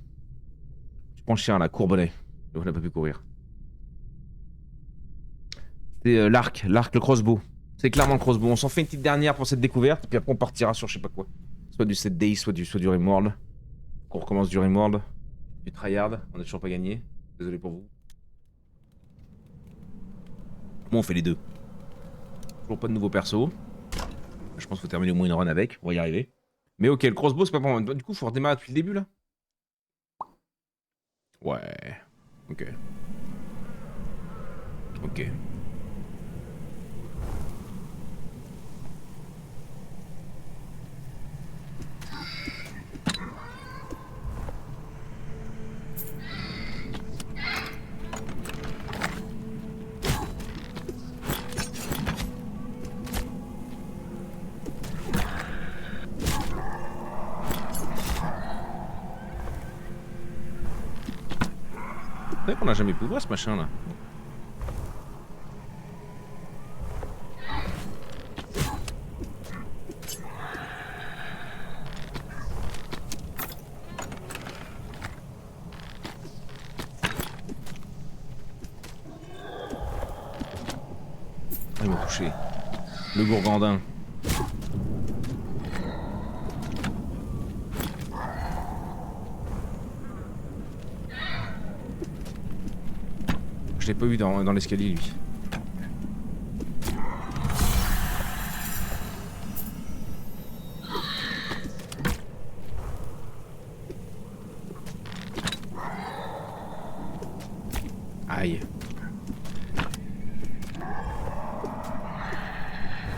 Tu prends le chien, là, Courbonnet. On n'a pas pu courir. C'est l'arc, le crossbow. C'est clairement le crossbow. On s'en fait une petite dernière pour cette découverte, puis après on partira sur je sais pas quoi. Soit du 7 days, soit du Rimworld. On recommence du Rimworld. Du tryhard, on a toujours pas gagné. Désolé pour vous. Moi on fait les deux. Toujours pas de nouveaux persos. Je pense qu'il faut terminer au moins une run avec, on va y arriver. Mais ok, le crossbow c'est pas pour moi. Du coup faut redémarrer depuis le début là. Ouais. Ok. Ok. C'est vrai qu'on a jamais pu voir ce machin là. Ah, il m'a touché. Le gourgandin. Je l'ai pas vu dans l'escalier lui. Aïe.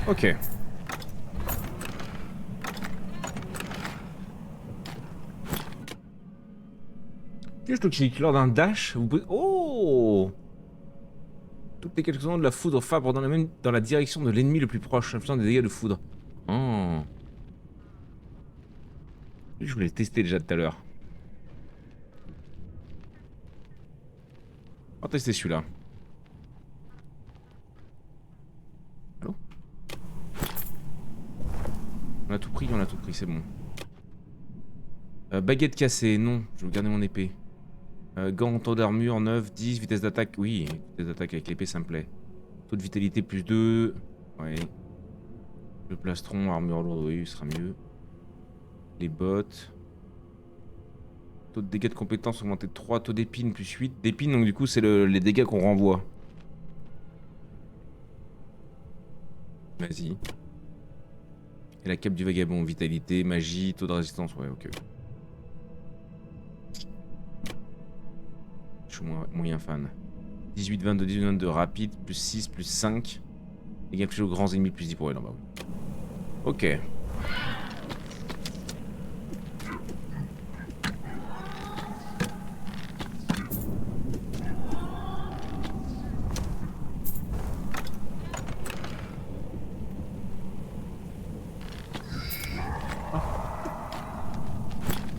Ok. Juste le clic lors d'un dash, vous pouvez... Oh! Toutes les quelques secondes, la foudre frappe dans la direction de l'ennemi le plus proche, infligeant des dégâts de foudre. Oh. Je voulais le tester déjà tout à l'heure. On va tester celui-là. Allô? On a tout pris, c'est bon. Baguette cassée, non, je veux garder mon épée. Gants, taux d'armure, 9, 10, vitesse d'attaque, oui, vitesse d'attaque avec l'épée ça me plaît. Taux de vitalité plus 2, ouais. Le plastron, armure lourde, oui, ce sera mieux. Les bottes. Taux de dégâts de compétence augmenté de 3, taux d'épine plus 8. D'épine, donc du coup c'est les dégâts qu'on renvoie. Vas-y. Et la cape du vagabond, vitalité, magie, taux de résistance, ouais, ok. Je suis moyen fan. 18, 22, 18, 22, rapide, plus 6, plus 5. Dégâts plus aux grands ennemis, plus 10 pour elle, non, bah oui. Ok.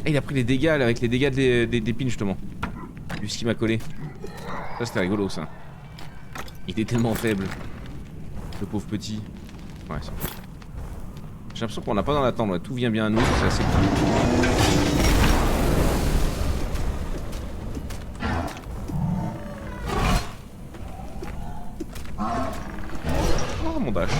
Ah, il a pris les dégâts là, avec les dégâts des pins justement. Vu ce qui m'a collé. Ça c'était rigolo ça. Il était tellement faible. Le pauvre petit. Ouais, ça. J'ai l'impression qu'on n'a pas dans l'attente, là. Tout vient bien à nous, c'est assez cool. Oh mon dash.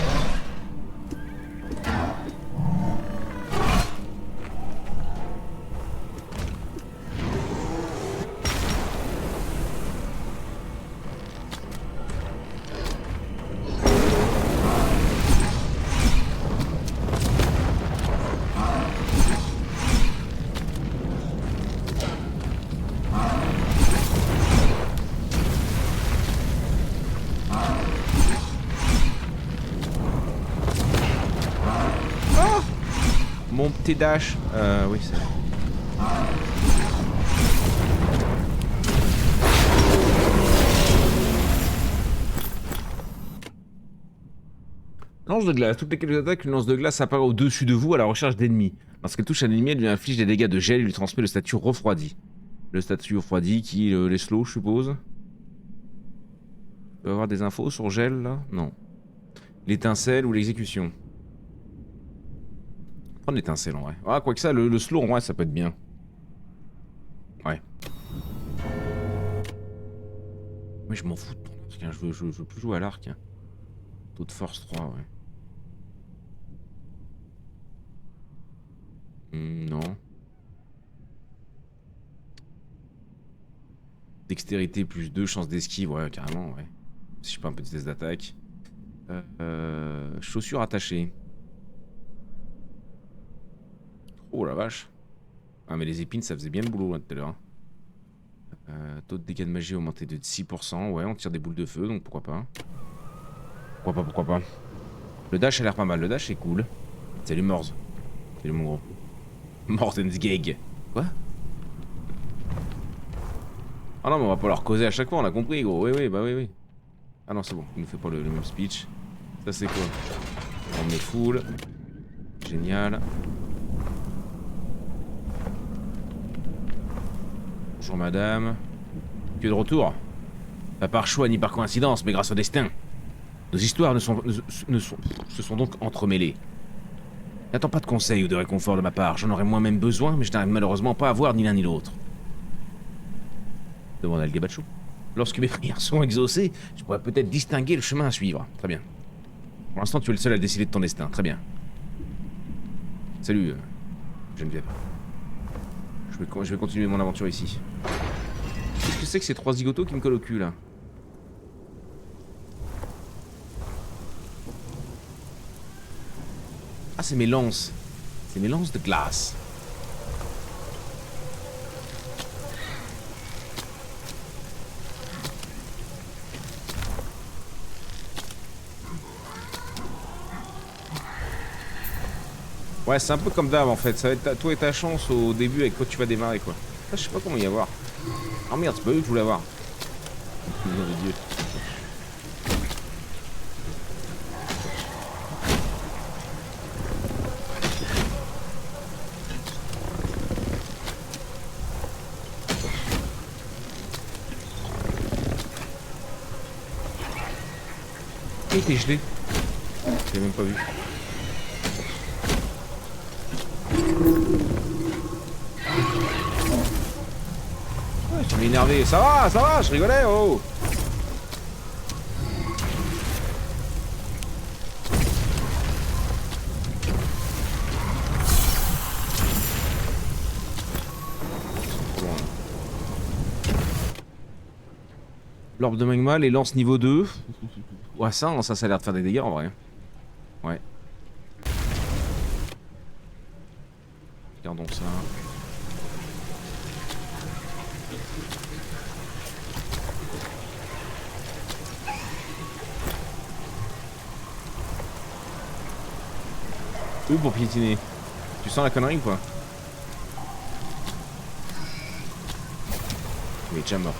Mon petit dash. Oui, c'est. Lance de glace. Toutes les quelques attaques, une lance de glace apparaît au-dessus de vous à la recherche d'ennemis. Lorsqu'elle touche un ennemi, elle lui inflige des dégâts de gel et lui transmet le statut refroidi. Le statut refroidi qui les slow, je suppose. Tu peux avoir des infos sur gel là? Non. L'étincelle ou l'exécution? Prendre l'étincelle en vrai. Ah, quoi que ça, le slow en vrai, ça peut être bien. Ouais. Mais je m'en fous de ton arc, hein. Je veux plus jouer à l'arc. Hein. Taux de force 3, ouais. Non. Dextérité plus 2, chance d'esquive, ouais, carrément, ouais. Si je peux un peu de test d'attaque. Chaussures attachées. Oh la vache. Ah mais les épines ça faisait bien le boulot là, tout à l'heure. Taux de dégâts de magie augmenté de 6%. Ouais, on tire des boules de feu, donc pourquoi pas. Pourquoi pas. Le dash a l'air pas mal, le dash est cool. Salut Morse. Salut mon gros. Morsensgeg. Quoi? Ah non mais on va pas leur causer à chaque fois, on a compris gros. Oui, bah oui. Ah non c'est bon, il nous fait pas le même speech. Ça c'est quoi? On est full. Génial. Bonjour madame. Tu es de retour? Pas par choix ni par coïncidence, mais grâce au destin. Nos histoires se sont donc entremêlées. N'attends pas de conseils ou de réconfort de ma part, j'en aurais moi-même besoin, mais je n'arrive malheureusement pas à voir ni l'un ni l'autre. Demanda le Gabacho. Lorsque mes prières sont exaucées, je pourrais peut-être distinguer le chemin à suivre. Très bien. Pour l'instant, tu es le seul à décider de ton destin. Très bien. Salut, Geneviève. Je vais continuer mon aventure ici. Qu'est-ce que c'est que ces 3 zigotos qui me collent au cul, là? Ah, c'est mes lances. C'est mes lances de glace. Ouais, c'est un peu comme d'hab en fait. Ça va être toi et ta chance au début avec quoi tu vas démarrer quoi. Ah, je sais pas comment y avoir. Oh merde, c'est pas eux que je voulais avoir. Nom de Dieu. Il était gelé. Je l'ai même pas vu. Ouais, tu m'as énervé. Ça va, je rigolais, oh. L'orbe de magma, les lances niveau 2. Ouais, ça a l'air de faire des dégâts en vrai. Ouais. Regardons ça. Pour piétiner. Tu sens la connerie ou quoi? Il est déjà mort.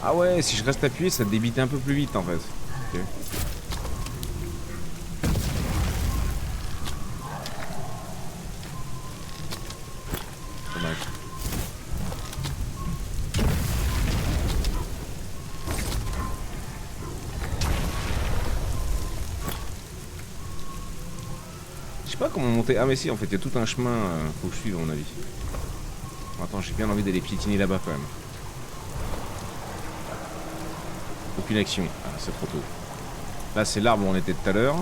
Ah ouais, si je reste appuyé, ça débite un peu plus vite en fait. Ok. Dommage. Je sais pas comment monter. Ah mais si, en fait, il y a tout un chemin. Faut que je suive à mon avis. Bon, attends, j'ai bien envie d'aller piétiner là-bas quand même. Aucune action. Ah, c'est trop tôt. Là, c'est l'arbre où on était tout à l'heure.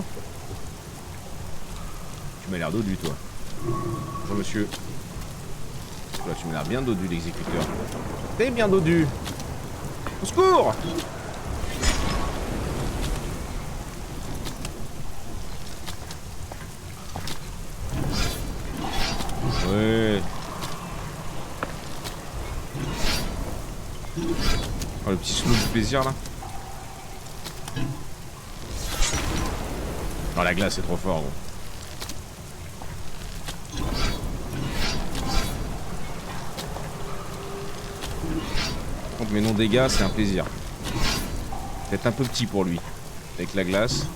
Tu m'as l'air dodu, toi. Bonjour, monsieur. Là, tu m'as l'air bien dodu, l'exécuteur. T'es bien dodu. Au secours! Ouais. Oh, le petit slow du plaisir là. Oh, la glace est trop fort, gros. Par contre, mes non-dégâts, c'est un plaisir. Peut-être un peu petit pour lui. Avec la glace.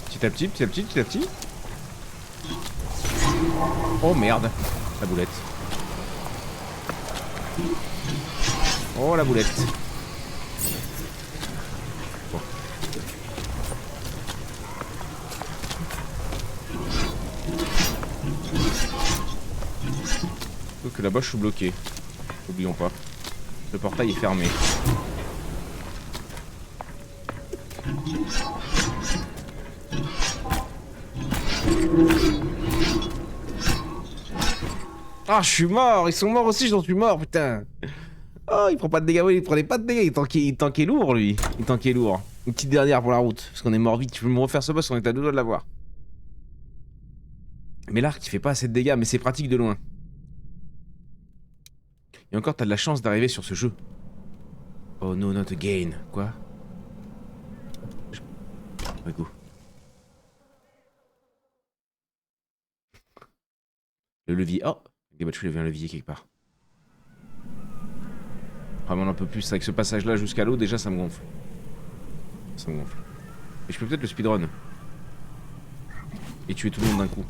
Petit à petit, petit à petit, petit à petit. Oh merde, la boulette. Oh la boulette. Bon. Sauf que là-bas je suis bloqué. N'oublions pas. Le portail est fermé. Ah, je suis mort. Ils sont morts aussi, j'en suis mort, putain. Oh, il prend pas de dégâts. Oui, il prenait pas de dégâts. Il tankait lourd, lui. Il tankait lourd. Une petite dernière pour la route. Parce qu'on est mort vite. Tu peux me refaire ce boss, on est à 2 doigts de l'avoir. Mais l'arc, il fait pas assez de dégâts, mais c'est pratique de loin. Et encore, t'as de la chance d'arriver sur ce jeu. Oh no, not again. Quoi? Pas goût. Le levier. Oh! Bah, tu avais un levier quelque part. Vraiment un peu plus avec ce passage là jusqu'à l'eau, déjà ça me gonfle. Ça me gonfle. Et je peux peut-être le speedrun. Et tuer tout le monde d'un coup.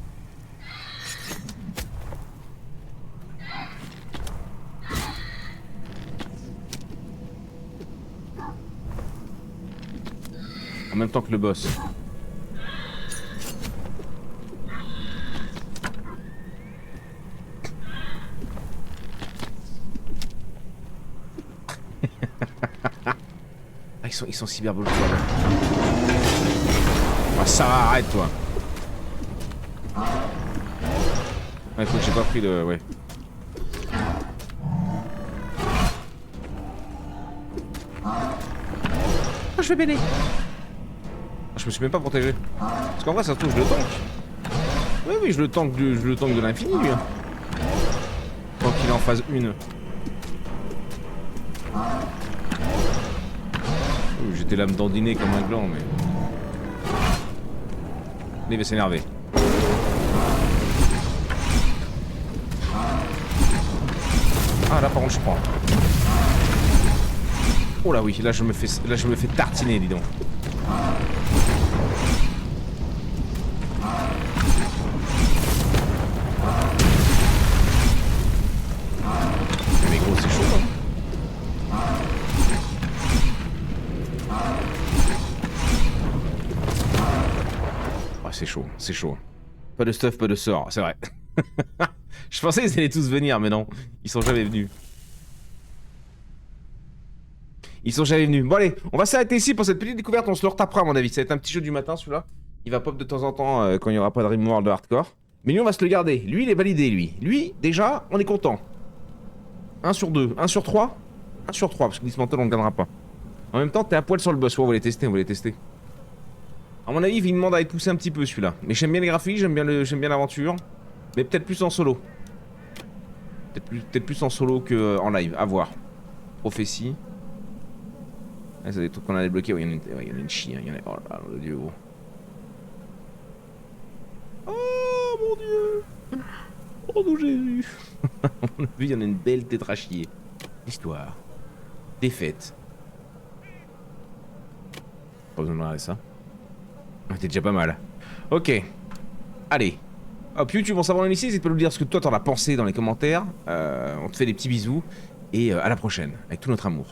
En même temps que le boss. Ah, ils sont cyber beaux. Ah, ça va, arrête toi. Ah, écoute, j'ai pas pris le... Ouais. Oh, je vais bêler. Ah, je me suis même pas protégé. Parce qu'en vrai, ça se trouve, je le tank. Oui, oui, je le tank de l'infini, lui. Hein. Tant qu'il est en phase 1. J'étais là me dandiner comme un gland, mais... Il va s'énerver. Ah, là, par contre, je prends. Oh là, oui, là, je me fais tartiner, dis donc. Mais gros, c'est chaud, hein. Oh, c'est chaud, c'est chaud. Pas de stuff, pas de sort, c'est vrai. Je pensais qu'ils allaient tous venir, mais non. Ils sont jamais venus. Ils sont jamais venus. Bon allez, on va s'arrêter ici pour cette petite découverte. On se le retapera à mon avis. Ça va être un petit jeu du matin celui-là. Il va pop de temps en temps quand il n'y aura pas de Rimworld de hardcore. Mais lui on va se le garder. Lui il est validé lui. Lui déjà on est content. 1 sur 2. 1 sur 3. 1 sur 3 parce que Dismantle on ne gagnera pas. En même temps t'es à poil sur le boss. Ouais, on va les tester, on va les tester. À mon avis il demande à être poussé un petit peu celui-là. Mais j'aime bien les graphiques, j'aime bien l'aventure. Mais peut-être plus en solo. Peut-être plus en solo qu'en live. À voir. Prophétie. Ah, c'est des trucs qu'on a débloqués. Ouais, il y en a une chie. Il y en a... Oh là là, mon dieu. Oh mon dieu. Oh mon Jésus. On a vu, il y en a une belle tétrachier. Histoire. Défaite. Pas besoin de regarder ça. T'es déjà pas mal. Ok. Allez. Hop, YouTube, on s'abonne ici. N'hésite pas à nous dire ce que toi t'en as pensé dans les commentaires. On te fait des petits bisous. Et à la prochaine. Avec tout notre amour.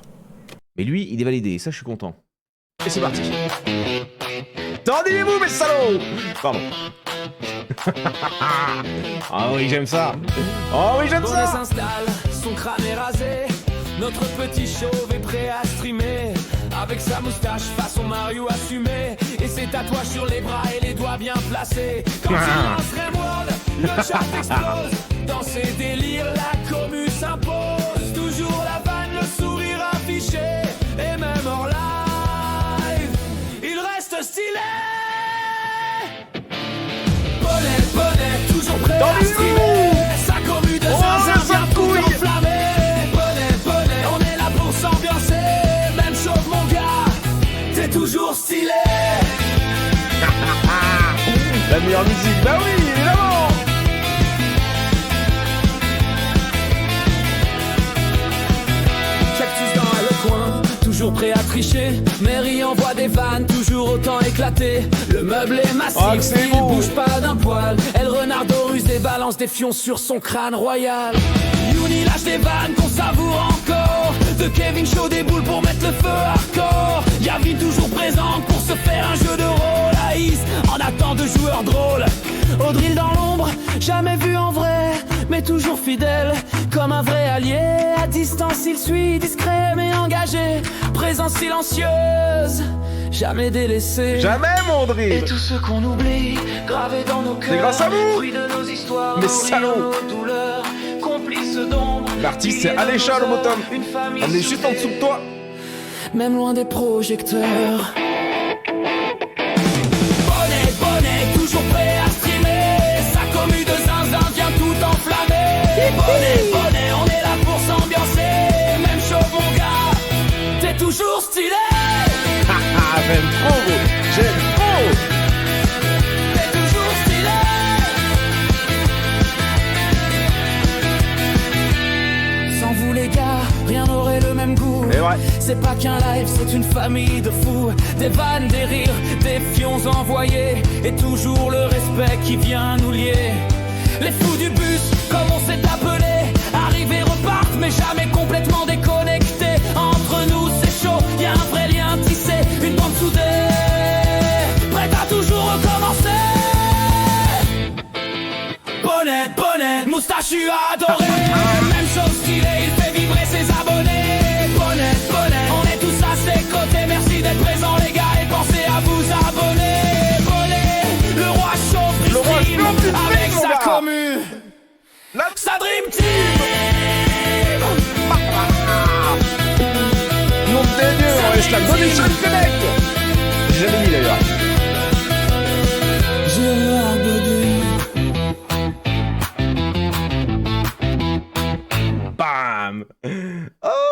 Mais lui, il est validé, et ça, je suis content. Et c'est parti. Tendez-vous, mes salauds. Pardon. Ah oui, j'aime ça. Oh oui, j'aime ça. S'installe, son crâne est rasé. Notre petit chauve est prêt à streamer. Avec sa moustache façon Mario assumé. Et ses tatouages sur les bras et les doigts bien placés. Quand il lance Rimworld, le chat explose. Dans ses délires, la commu s'impose. Toujours la vanne, le sourire affiché. Et même hors live, il reste stylé. Bonnet, toujours prêt à streamer. Sa commu de zinzin vient tout enflammer. Bonnet, on est là pour s'ambiancer. Même chose mon gars, t'es toujours stylé. La meilleure musique, bah oui, évidemment. Toujours prêt à tricher, Mary envoie des vannes, toujours autant éclatées. Le meuble est massif, il bouge pas d'un poil. Elle renardoruse des balances, des fions sur son crâne royal. Youni lâche des vannes qu'on savoure encore. De Kevin Shaw des boules pour mettre le feu hardcore. Yavin toujours présente pour se faire un jeu de rôle. Aïs en attend de joueurs drôles. Audril dans l'ombre, jamais vu en vrai, mais toujours fidèle, comme un vrai allié. À distance il suit, discret mais engagé. Présence silencieuse, jamais délaissée. Jamais mon Audril. Et tout ce qu'on oublie, gravé dans nos cœurs. C'est grâce à vous. Fruit de nos histoires, mais salaud. nos douleurs, complices d'ombre. L'artiste c'est Alécha le bottom. On est juste en dessous de toi. Même loin des projecteurs. Bonnet, toujours prêt à streamer. Sa commu de zinzin vient tout enflammer. Bonnet, on est là pour s'ambiancer. Même chose mon gars, t'es toujours stylé. J'aime trop, j'aime trop. T'es toujours stylé. Sans vous les gars, rien n'aurait le même goût. C'est pas qu'un live, c'est une famille de fous. Des vannes, des rires, des fions envoyés. Et toujours le respect qui vient nous lier. Les fous du bus, comme on s'est appelé. Arrivés repartent, mais jamais complètement déconnectés. Entre nous c'est chaud, y'a un vrai lien tissé. Une bande soudée. moustachu adoré. Même chose qu'il est, il fait vibrer ses abonnés. Bonnet, bonnet, on est tous à ses côtés. Merci d'être présents les gars et pensez à vous abonner. Bonnet, le roi chaud freestyle avec sa commu. Sa dream team. Nom de Dieu, on laisse la Donation Connect. J'ai jamais mis d'ailleurs. Gérard Baudet. Bam. Oh